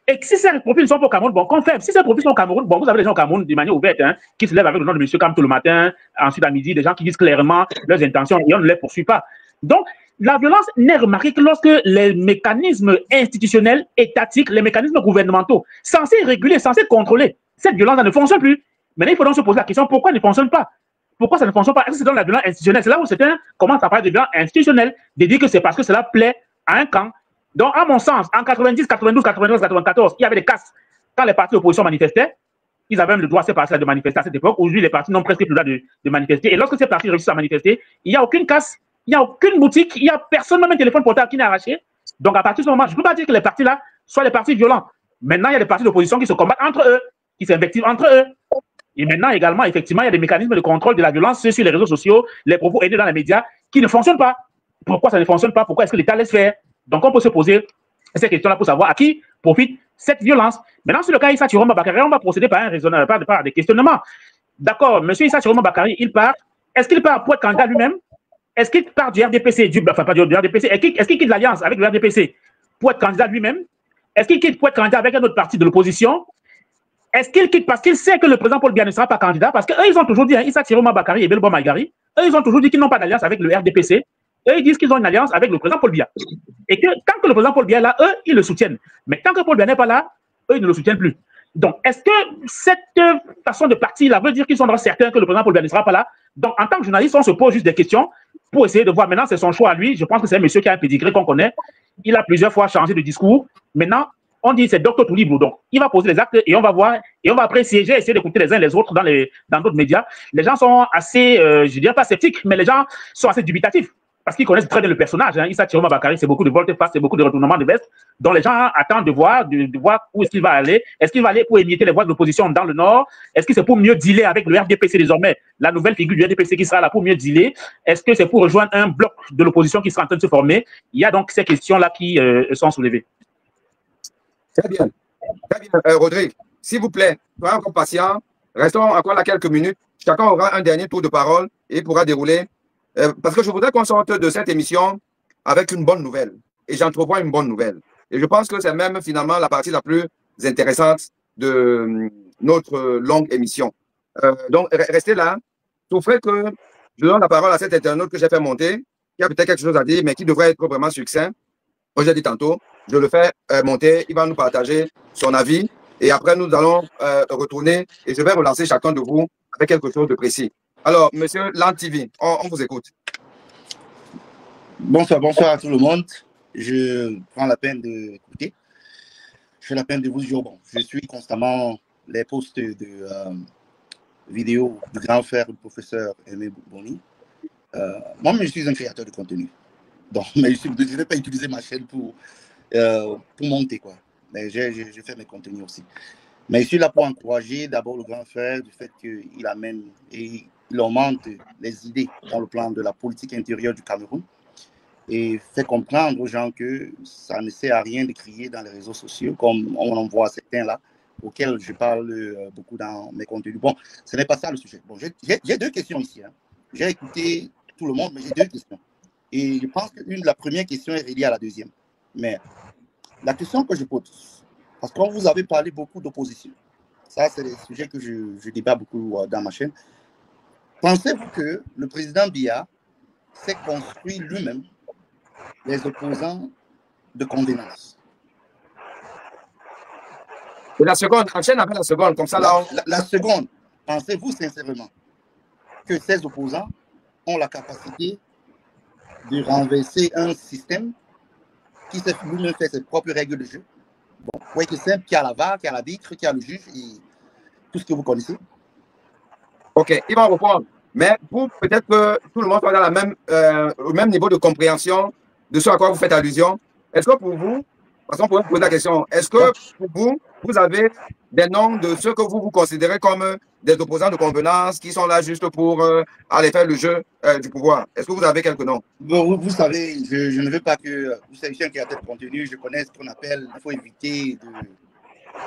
Et si ces profils sont pas au Cameroun, bon, qu'on fait? Si ces profils sont au Cameroun, bon, vous avez des gens au Cameroun de manière ouverte, qui se lèvent avec le nom de M. Kamto le matin, ensuite à midi, des gens qui disent clairement leurs intentions et on ne les poursuit pas. Donc, la violence n'est remarquée que lorsque les mécanismes institutionnels, étatiques, les mécanismes gouvernementaux, censés réguler, censés contrôler, cette violence ne fonctionne plus. Maintenant, il faut donc se poser la question, pourquoi elle ne fonctionne pas? Pourquoi ça ne fonctionne pas? Est-ce que c'est dans la violence institutionnelle? C'est là où certains commencent à parler de violence institutionnelle, de dire que c'est parce que cela plaît à un camp. Donc, à mon sens, en 90, 92, 93, 94, il y avait des casses quand les partis d'opposition manifestaient. Ils avaient même le droit, ces partis-là, de manifester à cette époque. Aujourd'hui, les partis n'ont presque plus le droit de manifester. Et lorsque ces partis réussissent à manifester, il n'y a aucune casse, il n'y a aucune boutique, il n'y a personne, même un téléphone portable qui n'est arraché. Donc, à partir de ce moment, je ne peux pas dire que les partis-là soient les partis violents. Maintenant, il y a des partis d'opposition qui se combattent entre eux, qui s'invectivent entre eux. Et maintenant, également, effectivement, il y a des mécanismes de contrôle de la violence sur les réseaux sociaux, les propos haineux dans les médias, qui ne fonctionnent pas. Pourquoi ça ne fonctionne pas? Pourquoi est-ce que l'État laisse faire? Donc, on peut se poser ces questions-là pour savoir à qui profite cette violence. Maintenant, sur le cas Issa Chiroma Bakary, on va procéder par un raisonnement, par des questionnements. D'accord, monsieur Issa Chiroma Bakary, il part. Est-ce qu'il part pour être candidat lui-même? Est-ce qu'il part du RDPC, enfin pas du RDPC, est-ce qu'il quitte l'alliance avec le RDPC pour être candidat lui-même? Est-ce qu'il quitte pour être candidat avec un autre parti de l'opposition? Est-ce qu'il quitte parce qu'il sait que le président Paul Biya ne sera pas candidat? Parce qu'eux, ils ont toujours dit, hein, Issa Chiroma Bakary et Belbo Maïgari, eux, ils ont toujours dit qu'ils n'ont pas d'alliance avec le RDPC. Eux, ils disent qu'ils ont une alliance avec le président Paul Biya. Et que tant que le président Paul Biya est là, eux, ils le soutiennent. Mais tant que Paul Biya n'est pas là, eux, ils ne le soutiennent plus. Donc, est-ce que cette façon de partir-là veut dire qu'ils sont certains que le président Paul Biya ne sera pas là? Donc, en tant que journaliste, on se pose juste des questions pour essayer de voir. Maintenant, c'est son choix à lui. Je pense que c'est un monsieur qui a un pédigré qu'on connaît. Il a plusieurs fois changé de discours. Maintenant, on dit c'est Docteur Toulibrou. Donc, il va poser les actes et on va voir. Et on va apprécier. J'ai essayé d'écouter les uns les autres dans d'autres médias. Les gens sont assez, je dirais pas sceptiques, mais les gens sont assez dubitatifs. Parce qu'ils connaissent très bien le personnage. Hein. Issa Chiroma Bakary, c'est beaucoup de volte-face, c'est beaucoup de retournements de veste. Donc, les gens attendent de voir où est-ce qu'il va aller. Est-ce qu'il va aller pour émietter les voix de l'opposition dans le Nord? Est-ce que c'est pour mieux dealer avec le RDPC désormais, la nouvelle figure du RDPC qui sera là pour mieux dealer? Est-ce que c'est pour rejoindre un bloc de l'opposition qui sera en train de se former? Il y a donc ces questions-là qui sont soulevées. Très bien. Très bien. Rodrigue, s'il vous plaît, soyez encore patient. Restons encore là quelques minutes. Chacun aura un dernier tour de parole et pourra dérouler. Parce que je voudrais qu'on sorte de cette émission avec une bonne nouvelle. Et j'entrevois une bonne nouvelle. Et je pense que c'est même finalement la partie la plus intéressante de notre longue émission. Donc, restez là. Souffrez que je donne la parole à cet internaute que j'ai fait monter, qui a peut-être quelque chose à dire, mais qui devrait être vraiment succinct. Comme j'ai dit tantôt, je le fais monter. Il va nous partager son avis. Et après, nous allons retourner et je vais relancer chacun de vous avec quelque chose de précis. Alors, monsieur Lantivi, on vous écoute. Bonsoir à tout le monde. Je prends la peine d'écouter. Je fais la peine de vous dire, bon, je suis constamment les posts de vidéos du grand frère du professeur Aimé Boni. Moi, je suis un créateur de contenu. Donc, mais je ne vais pas utiliser ma chaîne pour monter, quoi. Mais je fais mes contenus aussi. Mais je suis là pour encourager d'abord le grand frère du fait qu'il amène et il augmente les idées dans le plan de la politique intérieure du Cameroun et fait comprendre aux gens que ça ne sert à rien de crier dans les réseaux sociaux comme on en voit certains là, auxquels je parle beaucoup dans mes contenus. Bon, ce n'est pas ça le sujet. Bon, j'ai deux questions ici. Hein. J'ai écouté tout le monde, mais j'ai deux questions. Et je pense que la première question est reliée à la deuxième. Mais la question que je pose, parce que vous avez parlé beaucoup d'opposition, ça c'est des sujets que je débat beaucoup dans ma chaîne. Pensez-vous que le président Biya s'est construit lui-même les opposants de convenance? Et la seconde, enchaîne avec la seconde, comme ça là. La seconde, pensez-vous sincèrement que ces opposants ont la capacité de renverser un système qui s'est lui-même fait ses propres règles de jeu? Bon, pour être simple, qui a la VAR, qui a l'arbitre, qui a le juge et tout ce que vous connaissez. Ok, il va répondre. Mais pour peut-être que tout le monde soit dans au même niveau de compréhension de ce à quoi vous faites allusion, est-ce que pour vous, parce qu'on pourrait poser la question, est-ce que pour vous, vous avez des noms de ceux que vous considérez comme des opposants de convenance qui sont là juste pour aller faire le jeu du pouvoir? Est-ce que vous avez quelques noms? Bon, vous savez, je ne veux pas que vous soyez un créateur de contenu, je connais ce qu'on appelle, il faut éviter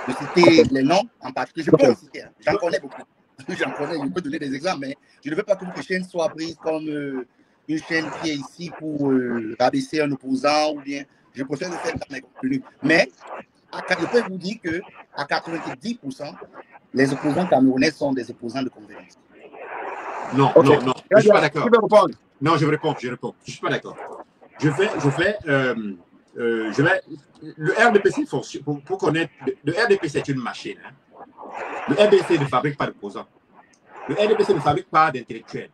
de citer les noms en particulier. Je peux en citer, j'en connais beaucoup. J'en connais, je peux donner des exemples, mais je ne veux pas que votre chaîne soit prise comme une chaîne qui est ici pour rabaisser un opposant ou bien. Je préfère le faire dans mes contenus. Mais je peux vous dire qu'à 90%, les opposants camerounais sont des opposants de convenance. Non, okay. non, je ne suis pas d'accord. Non, je réponds. Je ne suis pas d'accord. Le RDPC, pour connaître, le RDPC est une machine. Hein. Le RDPC ne fabrique pas d'opposants. Le RDPC ne fabrique pas d'intellectuels.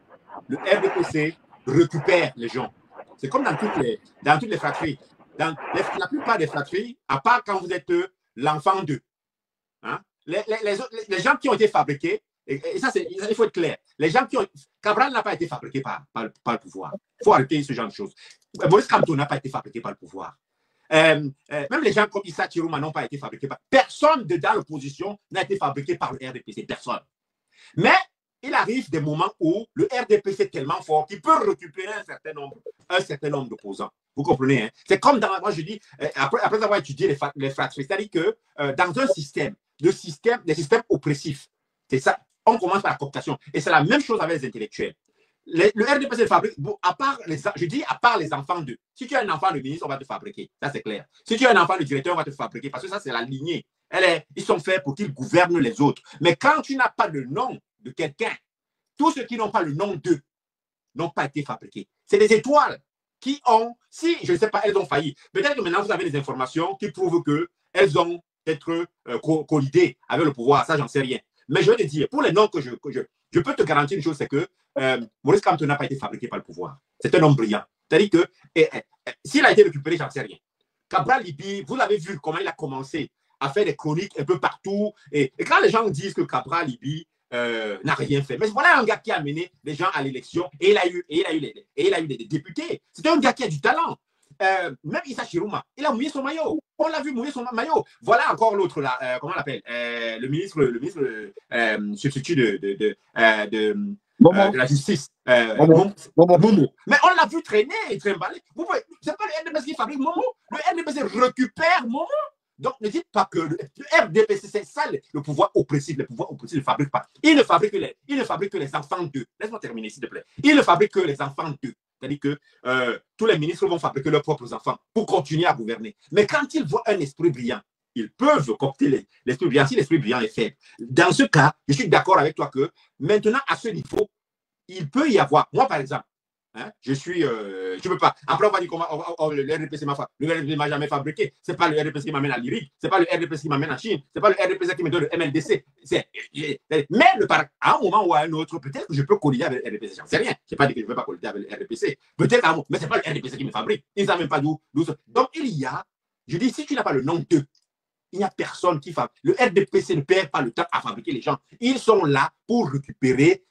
Le RDPC récupère les gens. C'est comme dans toutes les fratries. Dans la plupart des fratries, à part quand vous êtes l'enfant d'eux, hein, les gens qui ont été fabriqués, et ça, il faut être clair, les gens qui ont... Cabral n'a pas été fabriqué par le pouvoir. Il faut arrêter ce genre de choses. Maurice Kamto n'a pas été fabriqué par le pouvoir. Même les gens comme Issa Chiroma n'ont pas été fabriqués par... Personne dans l'opposition n'a été fabriqué par le RDPC, personne. Mais il arrive des moments où le RDPC est tellement fort qu'il peut récupérer un certain nombre d'opposants. Vous comprenez, hein? C'est comme dans... Moi, je dis, après avoir étudié les fratries, c'est-à-dire que dans un système, des systèmes oppressifs, c'est ça, on commence par la cooptation. Et c'est la même chose avec les intellectuels. Le RDPC fabrique, à part les enfants d'eux. Si tu as un enfant de ministre, on va te fabriquer. Ça, c'est clair. Si tu as un enfant de directeur, on va te fabriquer. Parce que ça, c'est la lignée. Ils sont faits pour qu'ils gouvernent les autres. Mais quand tu n'as pas le nom de quelqu'un, tous ceux qui n'ont pas le nom d'eux n'ont pas été fabriqués. C'est des étoiles qui ont, si, je ne sais pas, elles ont failli. Peut-être que maintenant, vous avez des informations qui prouvent qu'elles ont être collidées avec le pouvoir. Ça, j'en sais rien. Mais je vais te dire, pour les noms que je peux te garantir une chose, c'est que Maurice Kamto n'a pas été fabriqué par le pouvoir. C'est un homme brillant. C'est-à-dire que s'il a été récupéré, j'en sais rien. Cabral Libby, vous l'avez vu comment il a commencé à faire des chroniques un peu partout. Et quand les gens disent que Cabral Libby n'a rien fait, mais voilà un gars qui a amené les gens à l'élection et il a eu des députés. C'est un gars qui a du talent. Même Issa Chiroma, il a mouillé son maillot. On l'a vu mouiller son maillot. Voilà encore l'autre là, comment on l'appelle, le ministre substitut de la justice, Momo. Mais on l'a vu traîner et trimballer. C'est pas le RDPC qui fabrique Momo. Le RDPC récupère Momo. Donc ne dites pas que le RDPC, c'est ça le pouvoir oppressif. Le pouvoir oppressif ne fabrique pas. Il ne fabrique que les enfants d'eux. Laisse-moi terminer, s'il te plaît. Il ne fabrique que les enfants d'eux. C'est-à-dire que tous les ministres vont fabriquer leurs propres enfants pour continuer à gouverner. Mais quand ils voient un esprit brillant, ils peuvent coopter l'esprit brillant si l'esprit brillant est faible. Dans ce cas, je suis d'accord avec toi que maintenant, à ce niveau, il peut y avoir, moi par exemple, hein, je ne peux pas. Après, on va dire comment le RDPC m'a jamais fabriqué. Ce n'est pas le RDPC qui m'amène à l'IRIC, ce n'est pas le RDPC qui m'amène à Chine, ce n'est pas le RDPC qui me donne le MLDC. Mais à un moment ou à un autre, peut-être que je peux collider avec le RDPC. J'en sais rien. Je n'ai pas dit que je ne veux pas collider avec le RDPC. Peut-être à un moment, mais ce n'est pas le RDPC qui me fabrique. Ils ne savent même pas d'où. Donc, je dis, si tu n'as pas le nom d'eux, il n'y a personne qui fabrique. Le RDPC ne perd pas le temps à fabriquer les gens. Ils sont là pour récupérer,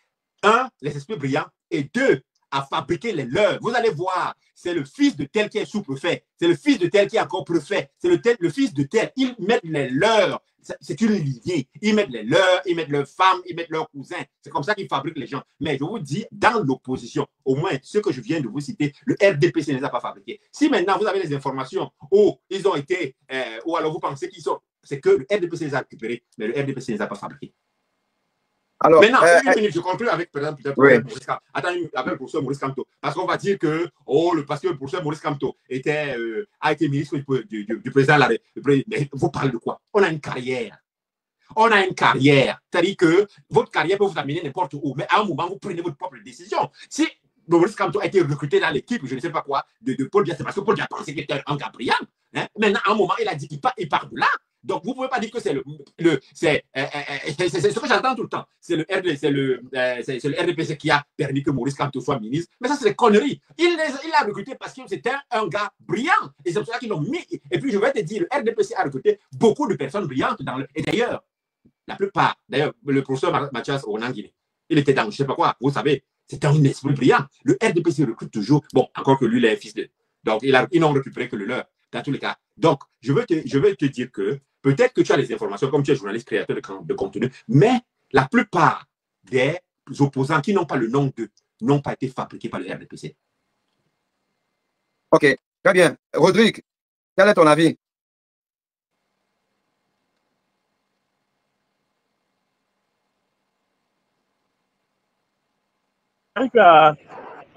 les esprits brillants, et deux, à fabriquer les leurs. Vous allez voir, c'est le fils de tel qui est sous-préfet, c'est le fils de tel qui est encore préfet, c'est le fils de tel. Ils mettent les leurs. C'est une lignée. Ils mettent les leurs, ils mettent leurs femmes, ils mettent leurs cousins. C'est comme ça qu'ils fabriquent les gens. Mais je vous dis, dans l'opposition, au moins ce que je viens de vous citer, le RDPC ne les a pas fabriqués. Si maintenant vous avez les informations où ils ont été, ou alors vous pensez qu'ils sont, c'est que le RDPC les a récupérés, mais le RDPC ne les a pas fabriqués. Alors, maintenant, une minute, je conclue avec, par exemple, Maurice Kamto. Attends, avec le professeur Maurice Kamto. Parce qu'on va dire que, parce que le professeur Maurice Kamto a été ministre du président de la République. Mais vous parlez de quoi? On a une carrière. On a une carrière. C'est-à-dire que votre carrière peut vous amener n'importe où. Mais à un moment, vous prenez votre propre décision. Si Maurice Kamto a été recruté dans l'équipe, je ne sais pas quoi, de Paul Biya, c'est parce que Paul Biya pensait qu'il était un gars brillant. Hein? Maintenant, à un moment, il a dit qu'il part de là. Donc, vous ne pouvez pas dire que c'est c'est ce que j'entends tout le temps. C'est le RDPC qui a permis que Maurice Kamto soit ministre. Mais ça, c'est des conneries. Il l'a recruté parce que c'était un gars brillant. Et c'est pour ça qu'ils l'ont mis. Et puis, je vais te dire, le RDPC a recruté beaucoup de personnes brillantes. Et d'ailleurs, la plupart, le professeur Mathias Onangine, il était dans je ne sais pas quoi. Vous savez, c'était un esprit brillant. Le RDPC recrute toujours. Bon, encore que lui, il est fils de. Donc, ils n'ont récupéré que le leur. Dans tous les cas. Donc, je vais te dire que peut-être que tu as les informations, comme tu es journaliste créateur de contenu, mais la plupart des opposants qui n'ont pas le nom d'eux n'ont pas été fabriqués par le RDPC. Ok, très bien. Rodrigue, quel est ton avis? Tu as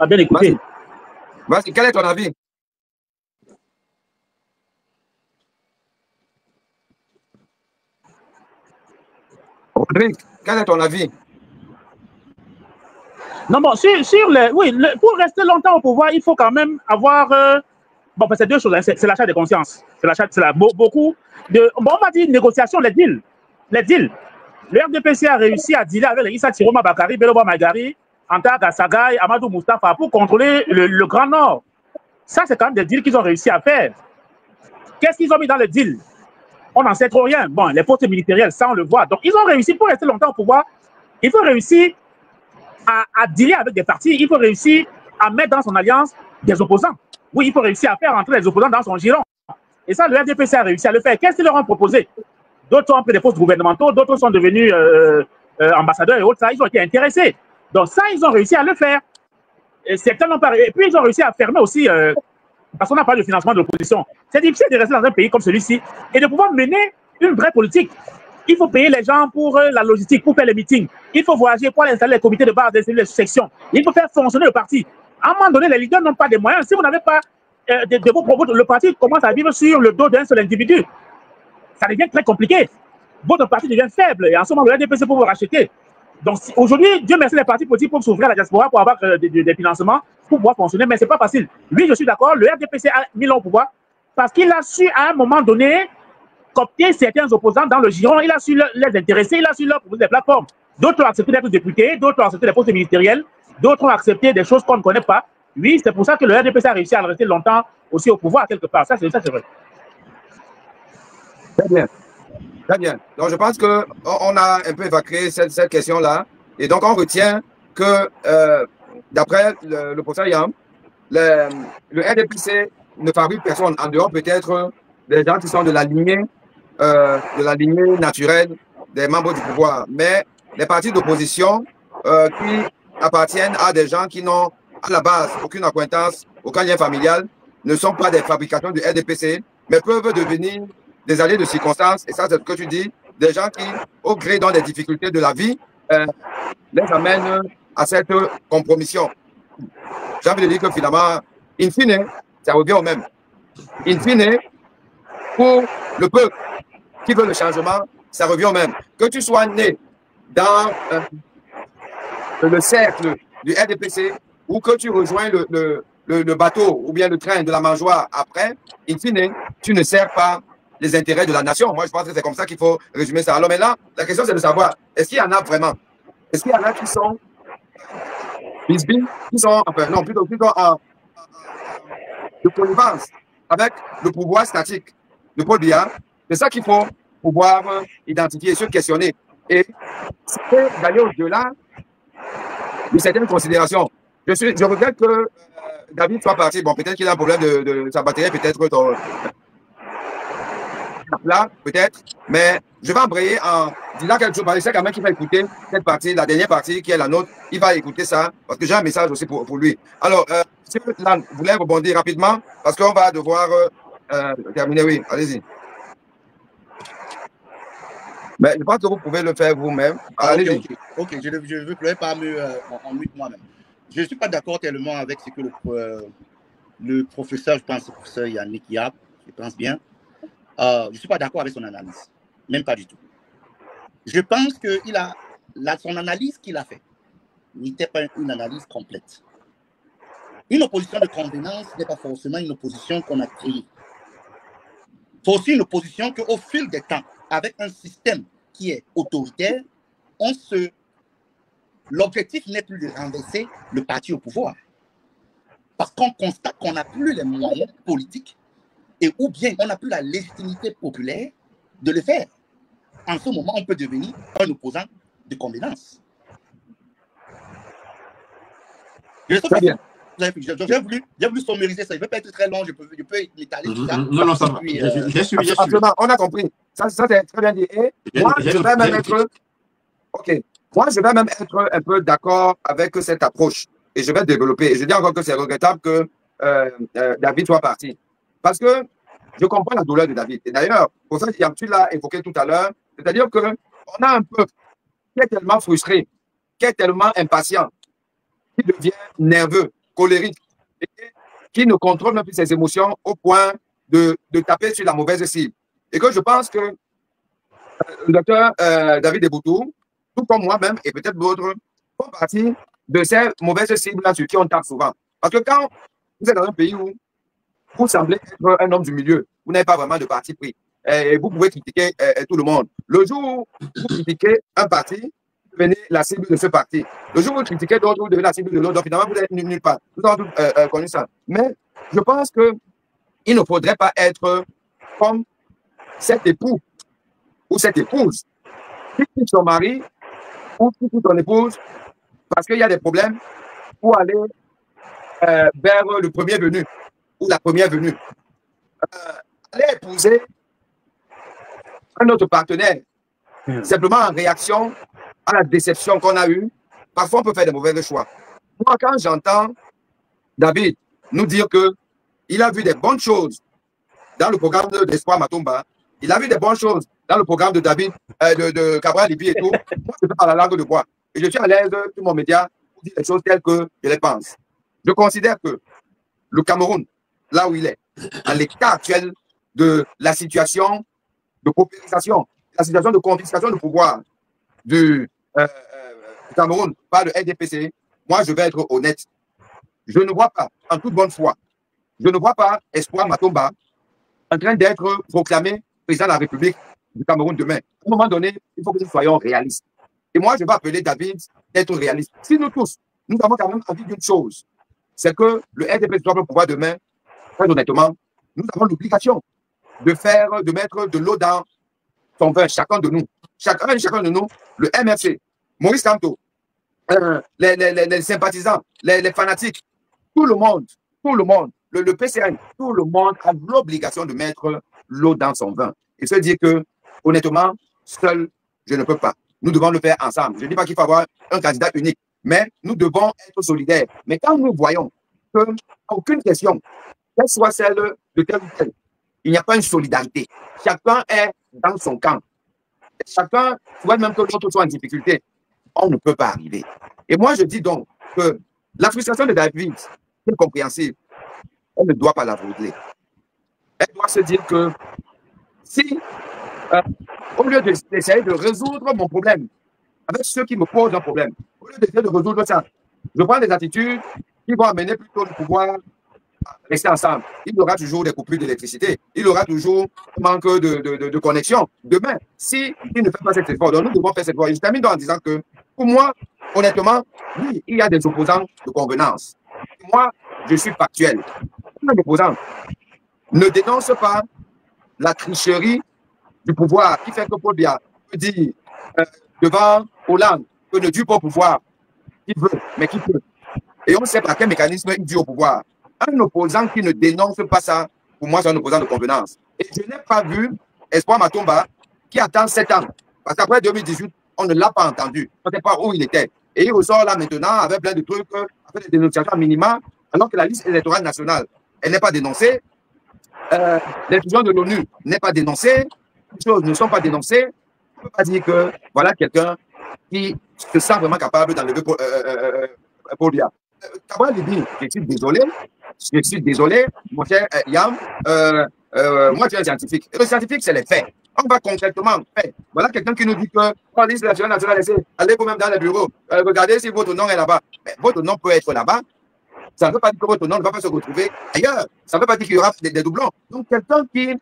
bien écouté. Vas-y, quel est ton avis? Rodrigue, quel est ton avis? Non, bon, pour rester longtemps au pouvoir, il faut quand même avoir... bon, c'est deux choses, hein, c'est l'achat de conscience. C'est beaucoup de... Bon, on va dire négociation, les deals. Le RDPC a réussi à dealer avec Issa Chiroma Bakari, Beloba Magari, Anta Sagaï, Amadou Moustapha pour contrôler le Grand Nord. Ça, c'est quand même des deals qu'ils ont réussi à faire. Qu'est-ce qu'ils ont mis dans le deal? on n'en sait trop rien. Bon, les postes ministériels, ça, on le voit. Donc, ils ont réussi pour rester longtemps au pouvoir. Il faut réussir à dealer avec des partis. Il faut réussir à mettre dans son alliance des opposants. Oui, il faut réussir à faire entrer les opposants dans son giron. Et ça, le RDPC a réussi à le faire. Qu'est-ce qu'ils leur ont proposé? D'autres ont pris des postes gouvernementaux, d'autres sont devenus ambassadeurs et autres. Ça, ils ont été intéressés. Donc ça, ils ont réussi à le faire. Et certains n'ont pas. Et puis, ils ont réussi à fermer aussi, parce qu'on n'a pas de financement de l'opposition. C'est difficile de rester dans un pays comme celui-ci et de pouvoir mener une vraie politique. Il faut payer les gens pour la logistique, pour faire les meetings. Il faut voyager pour installer les comités de base, les sections. Il faut faire fonctionner le parti. À un moment donné, les leaders n'ont pas de moyens. Si vous n'avez pas de vos propos, le parti commence à vivre sur le dos d'un seul individu. Ça devient très compliqué. Votre parti devient faible et en ce moment, le RDPC peut vous racheter. Donc aujourd'hui, Dieu merci, les partis politiques peuvent s'ouvrir à la diaspora pour avoir des financements pour pouvoir fonctionner, mais ce n'est pas facile. Oui, je suis d'accord, le RDPC a mis au pouvoir parce qu'il a su à un moment donné coopter certains opposants dans le giron, il a su les intéresser, il a su leur proposer des plateformes. D'autres ont accepté d'être députés, d'autres ont accepté des postes ministériels, d'autres ont accepté des choses qu'on ne connaît pas. Oui, c'est pour ça que le RDPC a réussi à rester longtemps aussi au pouvoir quelque part. Ça, c'est vrai. Très bien. Très bien. Donc, je pense qu'on a un peu évacué cette question-là. Et donc, on retient que, d'après le professeur Yam, le RDPC ne fabrique personne en dehors peut-être des gens qui sont de la lignée naturelle des membres du pouvoir. Mais les partis d'opposition qui appartiennent à des gens qui n'ont à la base aucune acquaintance, aucun lien familial, ne sont pas des fabrications du RDPC, mais peuvent devenir des alliés de circonstances. Et ça, c'est ce que tu dis, des gens qui, au gré dans les difficultés de la vie, les amènent à cette compromission. J'ai envie de dire que finalement, in fine, ça revient au même. In fine, pour le peuple qui veut le changement, ça revient au même. Que tu sois né dans le cercle du RDPC ou que tu rejoins le bateau ou bien le train de la mangeoire après, in fine, tu ne sers pas les intérêts de la nation. Moi, je pense que c'est comme ça qu'il faut résumer ça. Alors maintenant, la question, c'est de savoir, est-ce qu'il y en a vraiment? Est-ce qu'il y en a qui sont qui sont, enfin, non, plutôt en de connivence avec le pouvoir statique de Paul Biya? C'est ça qu'il faut pouvoir identifier et se questionner. Et c'est d'aller au-delà de certaines considérations. Je regrette que David soit parti. Bon, peut-être qu'il a un problème de sa batterie, peut-être là, peut-être, mais je vais embrayer en disant quelque chose. C'est quand même qu'il va écouter cette partie, la dernière partie qui est la nôtre. Il va écouter ça parce que j'ai un message aussi pour lui. Alors, si vous voulez rebondir rapidement parce qu'on va devoir terminer. Oui, allez-y. Mais je pense que vous pouvez le faire vous-même. Allez-y. Ok, je ne veux pas me en mute moi-même. Je ne suis pas d'accord tellement avec ce que le professeur, je pense, le professeur Yannick Yab, je pense bien. Je ne suis pas d'accord avec son analyse, même pas du tout. Je pense que son analyse qu'il a faite n'était pas une analyse complète. Une opposition de convenance n'est pas forcément une opposition qu'on a créée. C'est aussi une opposition qu'au fil des temps, avec un système qui est autoritaire, l'objectif n'est plus de renverser le parti au pouvoir. Parce qu'on constate qu'on n'a plus les moyens politiques et ou bien on n'a plus la légitimité populaire de le faire. En ce moment, on peut devenir un opposant de convenance. J'ai voulu sommariser ça. Il ne veut pas être très long, je peux m'étaler sur ça. Non, ça va. J'ai suivi. Absolument, on a compris. Ça c'est très bien dit. Et moi, je vais même être... OK. Moi, je vais même être un peu d'accord avec cette approche. Et je vais développer. Et je dis encore que c'est regrettable que David soit parti. Parce que je comprends la douleur de David. Et d'ailleurs, pour ça, tu l'as évoqué tout à l'heure, c'est-à-dire qu'on a un peuple qui est tellement frustré, qui est tellement impatient, qui devient nerveux, colérique, et qui ne contrôle même plus ses émotions au point de taper sur la mauvaise cible. Et que je pense que le docteur David Eboutou, tout comme moi-même, et peut-être d'autres, font partie de ces mauvaises cibles-là sur qui on tape souvent. Parce que quand vous êtes dans un pays où vous semblez être un homme du milieu, vous n'avez pas vraiment de parti pris, et vous pouvez critiquer tout le monde. Le jour où vous critiquez un parti, vous devenez la cible de ce parti. Le jour où vous critiquez d'autres, vous devenez la cible de l'autre. Donc finalement, vous n'êtes nulle part. Nous avons tous connu ça. Mais je pense qu'il ne faudrait pas être comme cet époux ou cette épouse qui quitte son mari ou qui quitte son épouse parce qu'il y a des problèmes pour aller vers le premier venu ou la première venue. Aller épouser un autre partenaire, simplement en réaction à la déception qu'on a eue, parfois on peut faire des mauvais choix. Moi, quand j'entends David nous dire qu'il a vu des bonnes choses dans le programme d'Espoir Matomba, il a vu des bonnes choses dans le programme de David, de Cabral Libye et tout, moi, je fais par la langue de bois. Et je suis à l'aise sur mon média pour dire les choses telles que je les pense. Je considère que le Cameroun, là où il est, à l'état actuel de la situation de paupérisation, la situation de confiscation de pouvoir du Cameroun par le RDPC, moi, je vais être honnête. Je ne vois pas, en toute bonne foi, je ne vois pas Espoir Matomba en train d'être proclamé président de la République du Cameroun demain. À un moment donné, il faut que nous soyons réalistes. Et moi, je vais appeler David d'être réaliste. Si nous tous, nous avons quand même envie d'une chose, c'est que le RDPC doit le pouvoir demain, très honnêtement, nous avons l'obligation de mettre de l'eau dans son vin, chacun de nous. Chacun de nous, le MFC, Maurice Kamto, les sympathisants, les fanatiques, tout le monde, le PCN, tout le monde a l'obligation de mettre l'eau dans son vin. Et se dire que, honnêtement, seul, je ne peux pas. Nous devons le faire ensemble. Je ne dis pas qu'il faut avoir un candidat unique, mais nous devons être solidaires. Mais quand nous voyons qu'aucune question, qu'elle soit celle de tel ou tel, il n'y a pas une solidarité. Chacun est dans son camp. Chacun souhaite même que l'autre soit en difficulté. On ne peut pas arriver. Et moi, je dis donc que la frustration de David est compréhensible. Elle ne doit pas la brûler. Elle doit se dire que si, au lieu d'essayer de résoudre mon problème avec ceux qui me posent un problème, au lieu d'essayer de résoudre ça, je prends des attitudes qui vont amener plutôt le pouvoir à rester ensemble. Il y aura toujours des coupures d'électricité. Il y aura toujours un manque de connexion. Demain, si il ne fait pas cet effort, donc nous devons faire cet effort. Et je termine en disant que, pour moi, honnêtement, oui, il y a des opposants de convenance. Moi, je suis factuel. Un opposant ne dénonce pas la tricherie du pouvoir qui fait que Paul Biya peut dire devant Hollande que ne dure pas au pouvoir qui veut, mais qui peut. Et on sait par quel mécanisme il dure au pouvoir. Un opposant qui ne dénonce pas ça, pour moi, c'est un opposant de convenance. Et je n'ai pas vu Espoir Matomba qui attend 7 ans. Parce qu'après 2018, on ne l'a pas entendu. On ne sait pas où il était. Et il ressort là maintenant avec plein de trucs, avec des dénonciations minima, alors que la liste électorale nationale, elle n'est pas dénoncée. L'inclusion de l'ONU n'est pas dénoncée. Les choses ne sont pas dénoncées. On ne peut pas dire que voilà quelqu'un qui se sent vraiment capable d'enlever Paul Biya. Cabral Libye, je suis désolé, mon cher Yam, moi je suis un scientifique. Et le scientifique, c'est les faits. On va concrètement faire. Voilà quelqu'un qui nous dit que la liste nationale, allez vous-même dans les bureaux, regardez si votre nom est là-bas. Mais votre nom peut être là-bas. Ça ne veut pas dire que votre nom ne va pas se retrouver ailleurs. Ça ne veut pas dire qu'il y aura des doublons. Donc, quelqu'un qui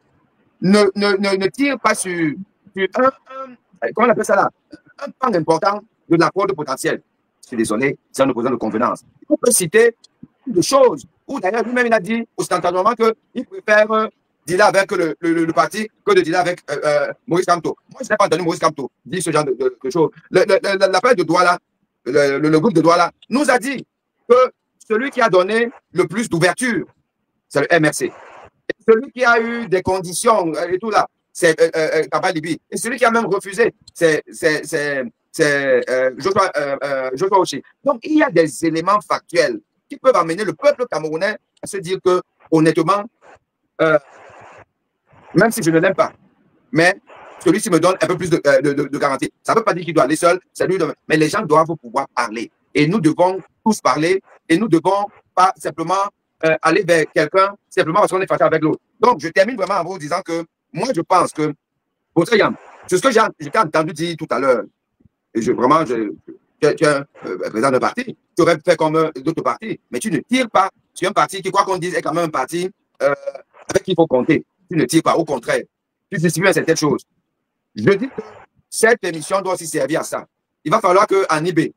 ne tire pas sur comment on appelle ça là, un pan important de l'apport de potentiel. Je suis désolé, c'est un opposant de convenance. On peut citer des choses où d'ailleurs lui-même il a dit ostentatoirement qu'il préfère dealer avec le parti que de dealer avec Maurice Kamto. Moi, je n'ai pas entendu Maurice Kamto dire ce genre de choses. L'appel de Douala, le groupe de Douala, nous a dit que celui qui a donné le plus d'ouverture, c'est le MRC. Et celui qui a eu des conditions et tout là, c'est Cabral Libye. Et celui qui a même refusé, c'est Joshua Ochi. Donc, il y a des éléments factuels qui peuvent amener le peuple camerounais à se dire que, honnêtement, même si je ne l'aime pas, mais celui-ci me donne un peu plus de garantie. Ça ne veut pas dire qu'il doit aller seul, mais les gens doivent pouvoir parler. Et nous devons tous parler et nous ne devons pas simplement aller vers quelqu'un simplement parce qu'on est fâché avec l'autre. Donc, je termine vraiment en vous disant que moi, je pense que, pour ça, Yann, c'est ce que j'ai entendu dire tout à l'heure. Et tu es un président d'un parti, tu aurais fait comme d'autres partis, mais tu ne tires pas sur un parti qui, quoi qu'on dise, est quand même un parti avec qui il faut compter. Tu ne tires pas, au contraire. Tu distribues à certaines choses. Je dis que cette émission doit aussi servir à ça. Il va falloir qu'en IB,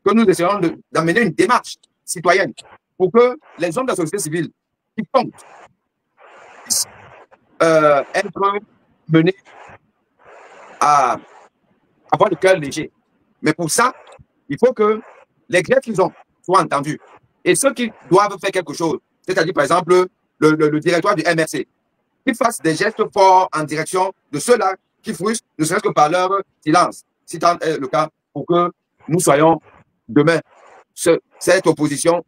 que nous essayons d'amener une démarche citoyenne pour que les hommes de la société civile qui comptent puissent être menés à avoir le cœur léger. Mais pour ça, il faut que les grèves qu'ils ont soient entendus. Et ceux qui doivent faire quelque chose, c'est-à-dire par exemple le directoire du MRC, qu'ils fassent des gestes forts en direction de ceux-là qui frustrent, ne serait-ce que par leur silence, si tant est le cas, pour que nous soyons demain, cette opposition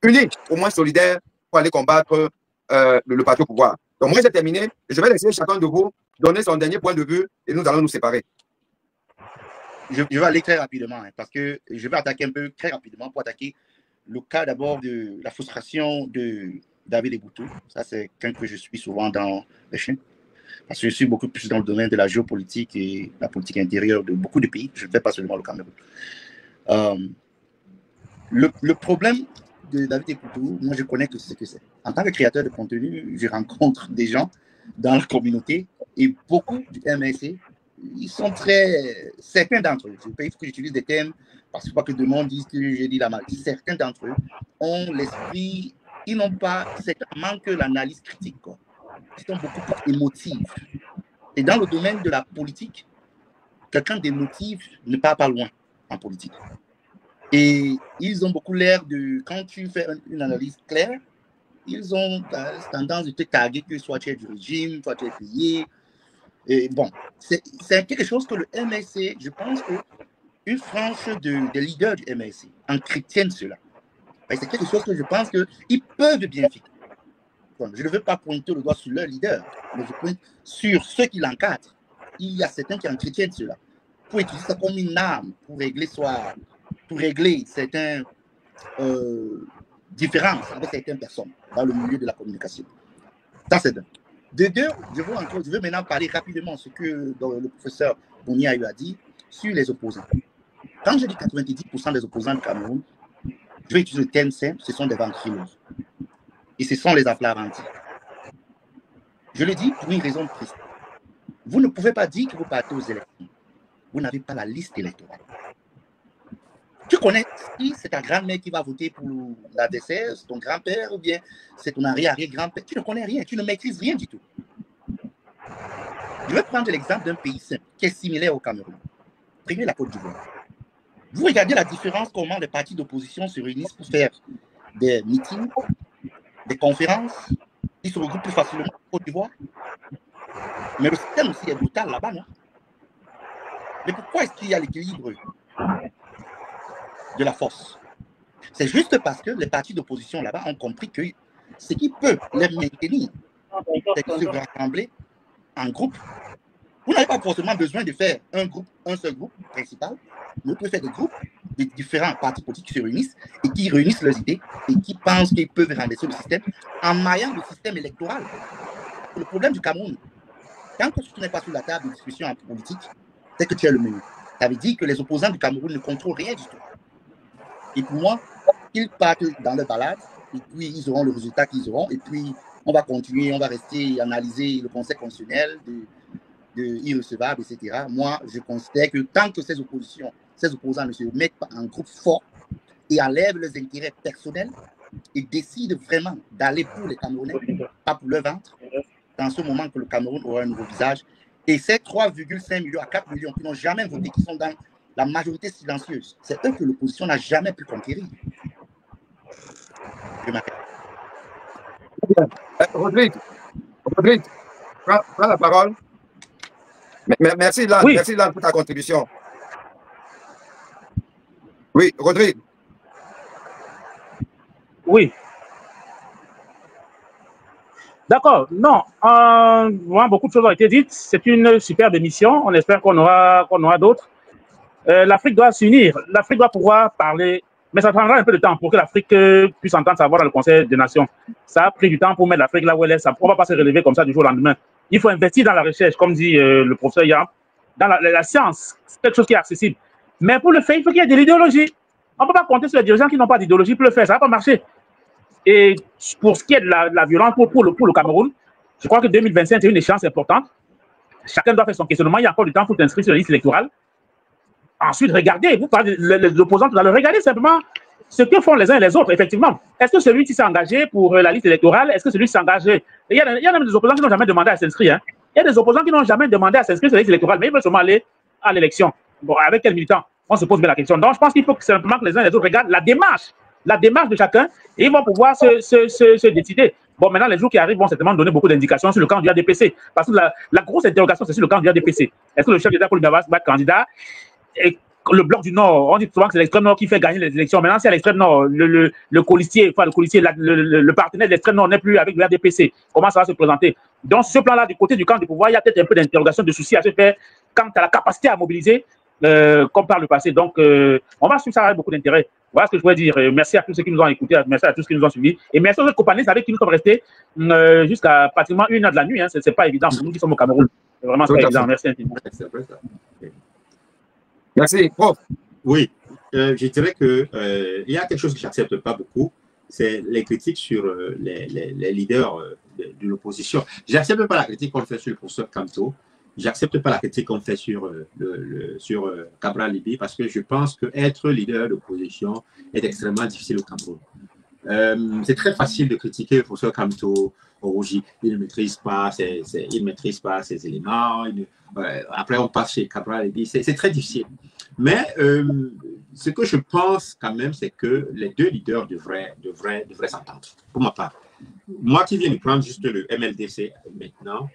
unie, au moins solidaire, pour aller combattre le parti au pouvoir. Donc moi j'ai terminé, je vais laisser chacun de vous donner son dernier point de vue et nous allons nous séparer. Je vais aller très rapidement, hein, parce que je vais attaquer un peu très rapidement pour attaquer le cas d'abord de la frustration de David Eboutou. Ça, c'est quelqu'un que je suis souvent dans les chaînes, parce que je suis beaucoup plus dans le domaine de la géopolitique et la politique intérieure de beaucoup de pays. Je ne fais pas seulement le Cameroun. Le problème de David Eboutou, moi, je connais ce que c'est. En tant que créateur de contenu, je rencontre des gens dans la communauté et beaucoup du MRC. Ils sont très... Certains d'entre eux, il faut que j'utilise des termes, parce que pas que tout le monde dise que j'ai dit la mal. Certains d'entre eux ont l'esprit, ils n'ont pas, manque l'analyse critique, quoi. Ils sont beaucoup plus émotifs. Et dans le domaine de la politique, quelqu'un d'émotif ne part pas loin en politique. Et ils ont beaucoup l'air de, quand tu fais une analyse claire, ils ont tendance de te taguer que soit tu es du régime, soit tu es payé. Et bon, c'est quelque chose que le MRC, je pense qu'une frange des leaders du MRC entretiennent cela. C'est quelque chose que je pense qu'ils peuvent bien faire. Bon, je ne veux pas pointer le doigt sur leur leader, mais je pointe sur ceux qui l'encadrent. Il y a certains qui entretiennent cela pour utiliser ça comme une arme pour régler certaines différences avec certaines personnes dans le milieu de la communication. Ça, c'est d'un. De deux, je veux maintenant parler rapidement de ce que le professeur Bonia a dit sur les opposants. Quand je dis 90% des opposants du Cameroun, je vais utiliser le terme simple, ce sont des ventriloques. Et ce sont les afflarantis. Je le dis pour une raison précise. Vous ne pouvez pas dire que vous partez aux élections. Vous n'avez pas la liste électorale. Tu connais si c'est ta grand-mère qui va voter pour l'adversaire, c'est ton grand-père ou bien c'est ton arrière-grand-père. Tu ne connais rien, tu ne maîtrises rien du tout. Je vais prendre l'exemple d'un pays simple qui est similaire au Cameroun. Prenez la Côte d'Ivoire. Vous regardez la différence, comment les partis d'opposition se réunissent pour faire des meetings, des conférences, ils se regroupent plus facilement en Côte d'Ivoire. Mais le système aussi est brutal là-bas, non? Mais pourquoi est-ce qu'il y a l'équilibre de la force? C'est juste parce que les partis d'opposition là-bas ont compris que ce qui peut les maintenir, c'est de se rassembler en groupe. Vous n'avez pas forcément besoin de faire un seul groupe principal, mais vous pouvez faire des groupes de différents partis politiques qui se réunissent et qui réunissent leurs idées et qui pensent qu'ils peuvent renverser le système en maillant le système électoral. Le problème du Cameroun, tant que tu n'es pas sur la table de discussion en politique, c'est que tu es le menu. Ça veut dire que les opposants du Cameroun ne contrôlent rien du tout. Et pour moi, ils partent dans leur balade, et puis ils auront le résultat qu'ils auront, et puis on va continuer, on va rester analyser le Conseil constitutionnel de irrecevable, etc. Moi, je considère que tant que ces opposants ne se mettent pas en groupe fort et enlèvent leurs intérêts personnels et décident vraiment d'aller pour les Camerounais, pas pour leur ventre, dans ce moment que le Cameroun aura un nouveau visage. Et ces 3,5 millions à 4 millions qui n'ont jamais voté, qui sont dans la majorité silencieuse, c'est eux que l'opposition n'a jamais pu conquérir. Rodrigue, prends la parole. Merci, Lan, oui. Merci, Lan, pour ta contribution. Oui, Rodrigue. Oui. D'accord. Non, beaucoup de choses ont été dites. C'est une superbe émission. On espère qu'on aura d'autres. L'Afrique doit s'unir. L'Afrique doit pouvoir parler. Mais ça prendra un peu de temps pour que l'Afrique puisse entendre sa voix dans le Conseil des Nations. Ça a pris du temps pour mettre l'Afrique là où elle est. On ne va pas se relever comme ça du jour au lendemain. Il faut investir dans la recherche, comme dit le professeur Yam, dans la science. C'est quelque chose qui est accessible. Mais pour le faire, il faut qu'il y ait de l'idéologie. On ne peut pas compter sur les dirigeants qui n'ont pas d'idéologie pour le faire. Ça ne va pas marcher. Et pour ce qui est de la violence pour le Cameroun, je crois que 2025, c'est une échéance importante. Chacun doit faire son questionnement. Il y a encore du temps pour t'inscrire sur la liste électorale. Ensuite, regardez, vous parlez les opposants, vous allez regarder simplement ce que font les uns et les autres, effectivement. Est-ce que celui qui s'est engagé pour la liste électorale, est-ce que celui qui s'est engagé... Il y a même des opposants qui n'ont jamais demandé à s'inscrire. Hein. Il y a des opposants qui n'ont jamais demandé à s'inscrire sur la liste électorale, mais ils veulent seulement aller à l'élection. Bon, avec quel militant? On se pose bien la question. Donc, je pense qu'il faut que simplement que les uns et les autres regardent la démarche de chacun, et ils vont pouvoir se décider. Bon, maintenant, les jours qui arrivent vont certainement donner beaucoup d'indications sur le camp du RDPC. Parce que la grosse interrogation, c'est sur le camp du RDPC. Est-ce que le chef d'État Paul Biya va être candidat? Et le bloc du Nord, on dit souvent que c'est l'extrême Nord qui fait gagner les élections. Maintenant, c'est à l'extrême Nord, le colistier, le partenaire de l'extrême Nord n'est plus avec le RDPC. Comment ça va se présenter? Donc, sur ce plan-là, du côté du camp du pouvoir, il y a peut-être un peu d'interrogation, de soucis à se faire quant à la capacité à mobiliser, comme par le passé. Donc, on va suivre ça avec beaucoup d'intérêt. Voilà ce que je voulais dire. Merci à tous ceux qui nous ont écoutés, merci à tous ceux qui nous ont suivis. Et merci aux autres compagnons avec qui nous sommes restés jusqu'à pratiquement 1h de la nuit. Hein. Ce n'est pas évident pour nous qui sommes au Cameroun. C'est vraiment pas évident. Merci infiniment. Merci, prof. Oui, je dirais que il y a quelque chose que je n'accepte pas beaucoup, c'est les critiques sur les leaders de l'opposition. Je n'accepte pas la critique qu'on fait sur le professeur Kamto. J'accepte pas la critique qu'on fait sur Cabral Libye, parce que je pense qu'être leader d'opposition est extrêmement difficile au Cameroun. C'est très facile de critiquer le professeur Kamto. Il ne maîtrise pas ses éléments. Après, on passe chez Cabral Libye. C'est très difficile. Mais ce que je pense quand même, c'est que les deux leaders devraient s'entendre, pour ma part. Moi qui viens de prendre juste le MLDC maintenant,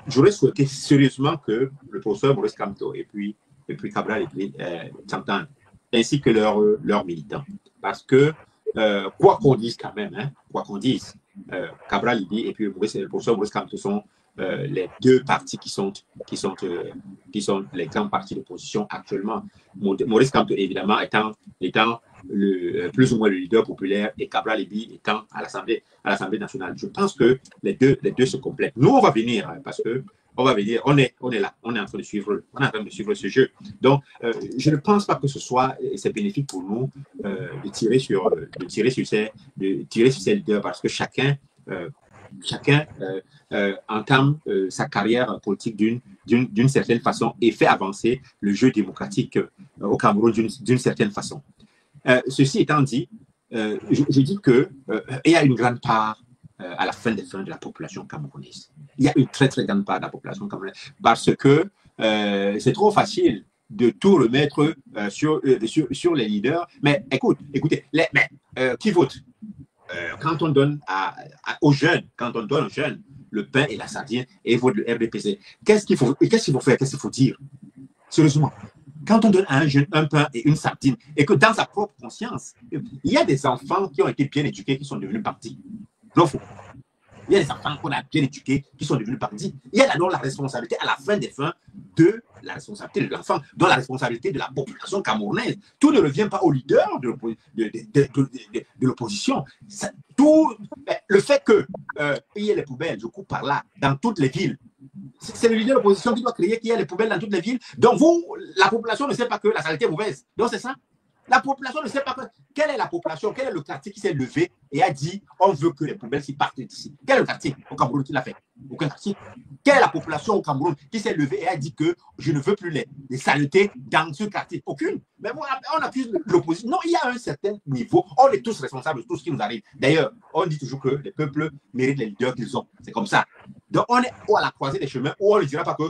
j'aurais souhaité sérieusement que le professeur Maurice Kamto et puis Cabral s'entendent, ainsi que leurs militants. Parce que, quoi qu'on dise quand même, hein, quoi qu'on dise, Cabral Libye et puis le professeur Maurice Kamto sont les deux partis qui sont les grands partis d'opposition actuellement. Maurice Kamto, évidemment, étant plus ou moins le leader populaire, et Cabral Libye étant à l'Assemblée nationale. Je pense que les deux se complètent. Nous, on va venir, parce que on est là, on est en train de suivre ce jeu. Donc, je ne pense pas que c'est bénéfique pour nous de tirer sur ces leaders, parce que chacun entame sa carrière politique d'une certaine façon et fait avancer le jeu démocratique au Cameroun d'une certaine façon. Ceci étant dit, je dis qu'il y a une grande part à la fin des fins de la population camerounaise. Il y a une très très grande part de la population camerounaise, parce que c'est trop facile de tout remettre sur les leaders. Mais écoutez, qui vote? Quand on donne aux jeunes, le pain et la sardine et vote le RDPC, qu'est-ce qu'il faut faire? Qu'est-ce qu'il faut dire? Sérieusement, quand on donne à un jeune un pain et une sardine, et que dans sa propre conscience, il y a des enfants qui ont été bien éduqués qui sont devenus partis. Non, faux. Il y a des enfants qu'on a bien éduqués qui sont devenus partis. Il y a alors la responsabilité à la fin des fins de la responsabilité de l'enfant, dans la responsabilité de la population camerounaise. Tout ne revient pas au leader de l'opposition. Le fait qu'il y ait les poubelles, je coupe par là, dans toutes les villes, c'est le leader de l'opposition qui doit créer qu'il y ait les poubelles dans toutes les villes. Donc vous, la population ne sait pas que la saleté est mauvaise. Donc c'est ça. La population ne sait pas quelle est la population, quel est le quartier qui s'est levé et a dit on veut que les poubelles s'y partent d'ici. Quel est le quartier au Cameroun qui l'a fait? Aucun quartier. Quelle est la population au Cameroun qui s'est levée et a dit que je ne veux plus les saletés dans ce quartier? Aucune. Mais bon, on accuse l'opposition. Non, il y a un certain niveau. On est tous responsables de tout ce qui nous arrive. D'ailleurs, on dit toujours que les peuples méritent les leaders qu'ils ont. C'est comme ça. Donc on est à la croisée des chemins où on ne dira pas que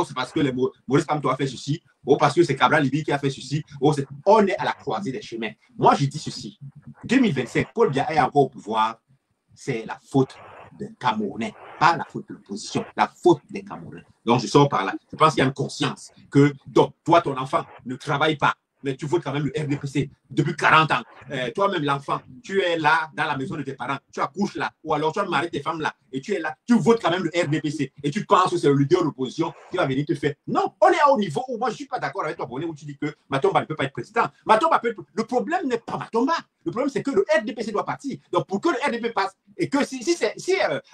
c'est parce que Maurice Kamto a fait ceci, parce que c'est Cabral Libye qui a fait ceci. On est à la croisée des chemins. Moi, je dis ceci. 2025, Paul Biya est encore au pouvoir. C'est la faute des Camerounais, pas la faute de l'opposition, la faute des Camerounais. Donc, je sors par là. Je pense qu'il y a une conscience que, donc, toi, ton enfant ne travaille pas, mais tu votes quand même le RDPC depuis 40 ans. Toi-même, l'enfant, tu es là dans la maison de tes parents, tu accouches là, ou alors tu as marié tes femmes là, et tu es là, tu votes quand même le RDPC, et tu penses que c'est le leader de l'opposition qui va venir te faire. Non, on est à haut niveau où moi je ne suis pas d'accord avec toi, où tu dis que Matomba ne peut pas être président. Matomba peut être... Le problème n'est pas Matomba. Le problème, c'est que le RDPC doit partir. Donc, pour que le RDP passe, et que si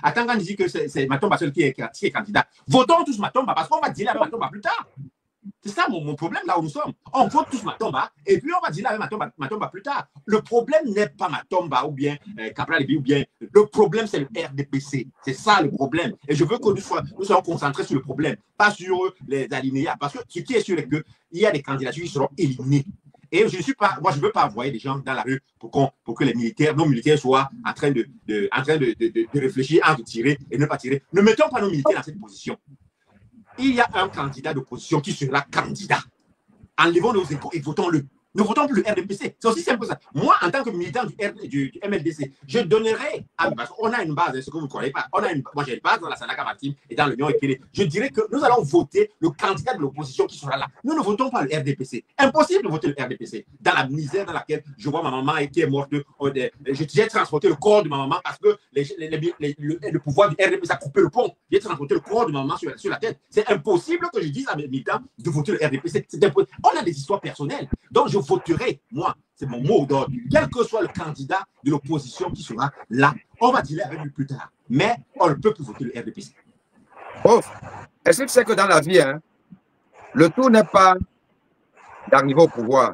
Atangan dit que c'est Matomba seul qui est candidat, votons tous Matomba, parce qu'on va dire avec Matomba plus tard. C'est ça mon problème là où nous sommes. On vote tous Matomba et puis on va dire avec Matomba plus tard. Le problème n'est pas Matomba ou bien Cabral Libye ou bien. Le problème c'est le RDPC. C'est ça le problème. Et je veux que nous soyons concentrés sur le problème, pas sur les alinéas. Parce que ce qui est sûr est qu'il y a des candidatures qui seront éliminées. Et je ne suis pas, moi, je ne veux pas envoyer des gens dans la rue pour que les militaires, nos militaires soient en train de réfléchir entre tirer et ne pas tirer. Ne mettons pas nos militaires dans cette position. Il y a un candidat d'opposition qui sera candidat. Enlevons nos échos et votons-le. Ne votons plus le RDPC. C'est aussi simple que ça. Moi, en tant que militant du MLDC, je donnerai, parce qu'on a une base, ce que vous ne croyez pas. Moi, j'ai une base dans la Sanaka Maritime et dans l'Union Ekele. Je dirais que nous allons voter le candidat de l'opposition qui sera là. Nous ne votons pas le RDPC. Impossible de voter le RDPC. Dans la misère dans laquelle je vois ma maman qui est morte, j'ai transporté le corps de ma maman parce que le pouvoir du RDPC a coupé le pont. J'ai transporté le corps de ma maman sur la tête. C'est impossible que je dise à mes militants de voter le RDPC. On a des histoires personnelles. Donc, je voterai, moi, c'est mon mot d'ordre, quel que soit le candidat de l'opposition qui sera là, on va dealer avec lui plus tard. Mais on ne peut plus voter le RDPC. Oh, est-ce que tu sais que dans la vie, hein, le tout n'est pas d'arriver au pouvoir.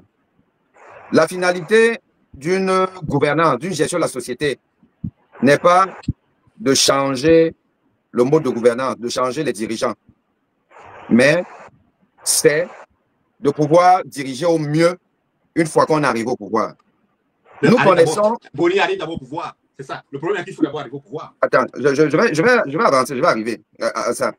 La finalité d'une gouvernance, d'une gestion de la société n'est pas de changer le mode de gouvernance, de changer les dirigeants, mais c'est de pouvoir diriger au mieux une fois qu'on arrive au pouvoir. Nous connaissons... Boni arrive d'abord au pouvoir. C'est ça. Le problème est qu'il faut d'abord arriver au pouvoir. Attends, je vais avancer, je vais arriver à ça.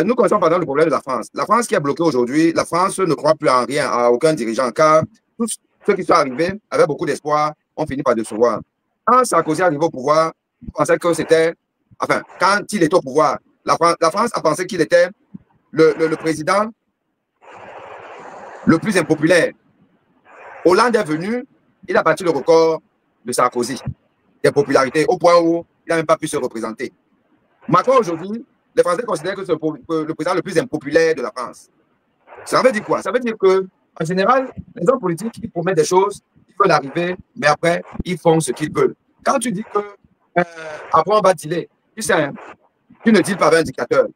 Nous connaissons par exemple le problème de la France. La France qui est bloquée aujourd'hui, la France ne croit plus en rien, à aucun dirigeant, car tous ceux qui sont arrivés avec beaucoup d'espoir ont fini par décevoir. Quand Sarkozy est arrivé au pouvoir, on pensait que c'était... Enfin, quand il était au pouvoir, la France a pensé qu'il était le président le plus impopulaire. Hollande est venu, il a battu le record de Sarkozy, de popularité, au point où il n'a même pas pu se représenter. Macron, aujourd'hui, les Français considèrent que c'est le président le plus impopulaire de la France. Ça veut dire quoi? Ça veut dire que, en général, les hommes politiques, ils promettent des choses, ils veulent arriver, mais après, ils font ce qu'ils veulent. Quand tu dis que après on va dealer, tu sais, hein, tu ne deals pas avec un dictateur.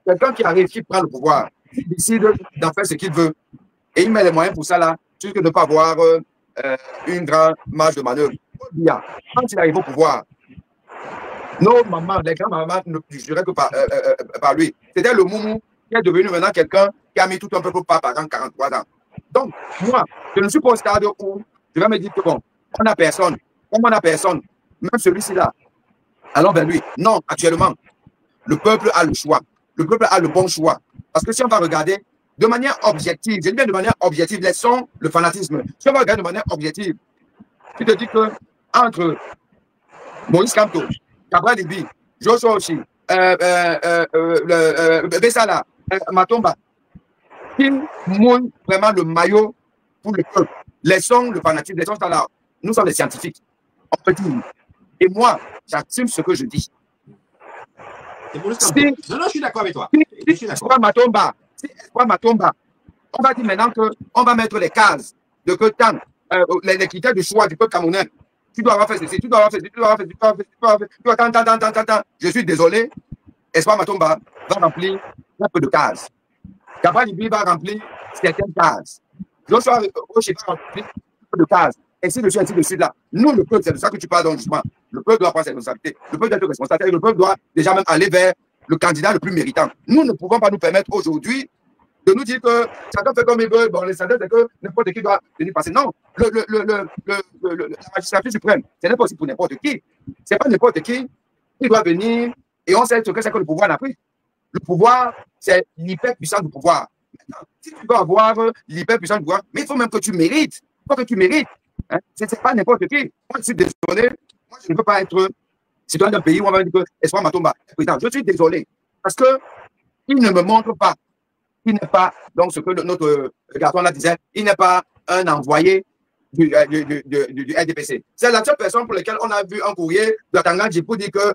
Quelqu'un qui arrive, qui prend le pouvoir, il décide d'en faire ce qu'il veut, et il met les moyens pour ça là, juste que de ne pas avoir une grande marge de manœuvre. Quand il arrive au pouvoir, nos mamans, les grands-mamans ne juraient que par lui. C'était le moumou qui est devenu maintenant quelqu'un qui a mis tout un peuple par 43 ans. Donc, moi, je ne suis pas au stade où je vais me dire que bon, on n'a personne. Comme on n'a personne, même celui-ci là, allons vers lui. Non, actuellement, le peuple a le choix. Le peuple a le bon choix. Parce que si on va regarder de manière objective, je dis bien de manière objective, laissons le fanatisme. Si on va regarder de manière objective, tu te dis que entre Moïse Kamto, Cabral Libi, Joshua Ochi, Bessala, Matomba, qui mouillent vraiment le maillot pour le peuple. Laissons le fanatisme, laissons ça là. Nous sommes des scientifiques. On peut dire. Et moi, j'assume ce que je dis. Non, je suis d'accord avec toi. Si Espoir Matomba, on va dire maintenant qu'on va mettre les cases de que tant, les critères de choix du peuple camerounais. Tu dois avoir fait ceci, tu dois avoir fait ceci, tu dois avoir fait ceci, tu dois avoir fait ceci, Je suis désolé, Espoir Matomba va remplir un peu de cases. Cabral Libi va remplir certaines cases. Joshua Ochi va remplir un peu de cases. Ainsi de suite là. Nous, le peuple, c'est de ça que tu parles donc justement. Le peuple doit prendre ses responsabilités. Le peuple doit être responsable. Le peuple doit déjà même aller vers le candidat le plus méritant. Nous ne pouvons pas nous permettre aujourd'hui de nous dire que chacun fait comme il veut. Bon, les c'est que n'importe qui doit venir passer. Non, la magistrature suprême, c'est pas possible pour n'importe qui. C'est pas n'importe qui doit venir et on sait ce que c'est que le pouvoir n'a pris. Le pouvoir, c'est l'hyperpuissance du pouvoir. Maintenant, si tu veux avoir l'hyperpuissance du pouvoir, mais il faut même que tu mérites. Il faut que tu mérites. Hein? C'est pas n'importe qui. Moi, je suis désolé. Moi, je ne peux pas être citoyen d'un pays où on va dire que Espoir Matomba est président. Je suis désolé. Parce qu'il ne me montre pas. Il n'est pas, donc ce que notre garçon là disait, il n'est pas un envoyé du RDPC. C'est la seule personne pour laquelle on a vu un courrier de Tanganji pour dire que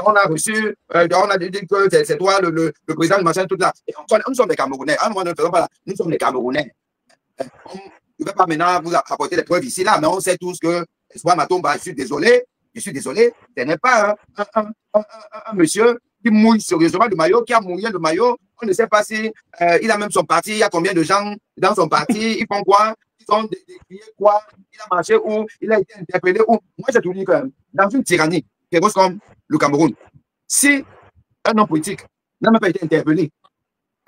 on a reçu, on a dit que c'est toi le président du machin, tout là. Et nous sommes des Camerounais. À un moment, nous sommes des Camerounais. On ne va pas maintenant vous apporter des preuves ici, là, mais on sait tous que Espoir Matomba, je suis désolé, ce n'est pas un monsieur qui mouille sérieusement le maillot, qui a mouillé le maillot. On ne sait pas si il a même son parti, il y a combien de gens dans son parti, ils font quoi, ils ont décrié quoi, il a marché où, il a été interpellé où. Moi, j'ai tout dit que dans une tyrannie féroce comme le Cameroun, si un homme politique n'a même pas été interpellé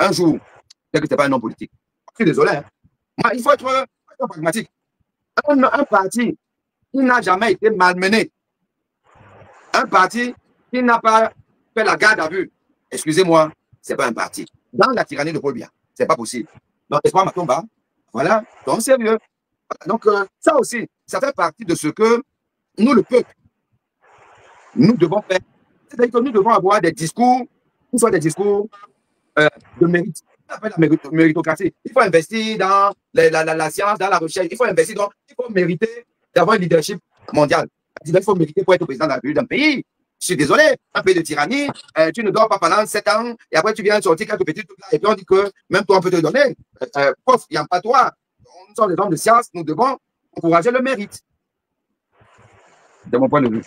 un jour, c'est que ce n'est pas un homme politique. Je suis désolé. Hein. Moi, il faut être Soyons pragmatiques. Un parti qui n'a jamais été malmené, un parti qui n'a pas fait la garde à vue, excusez-moi, ce n'est pas un parti. Dans la tyrannie de Paul Biya, ce n'est pas possible. Donc, Espoir Matomba, voilà, donc sérieux. Donc, ça aussi, ça fait partie de ce que nous, le peuple, nous devons faire. C'est-à-dire que nous devons avoir des discours, qui soient des discours de mérite. On appelle la méritocratie. Il faut investir dans la science, dans la recherche. Il faut investir dans. Il faut mériter d'avoir un leadership mondial. Il faut mériter pour être président d'un pays. Je suis désolé, un pays de tyrannie, tu ne dors pas pendant 7 ans et après tu viens sortir quelques petits trucs là et puis on dit que même toi on peut te donner. Prof, il n'y a pas toi. Nous sommes des hommes de science, nous devons encourager le mérite. De mon point de vue.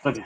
Très bien.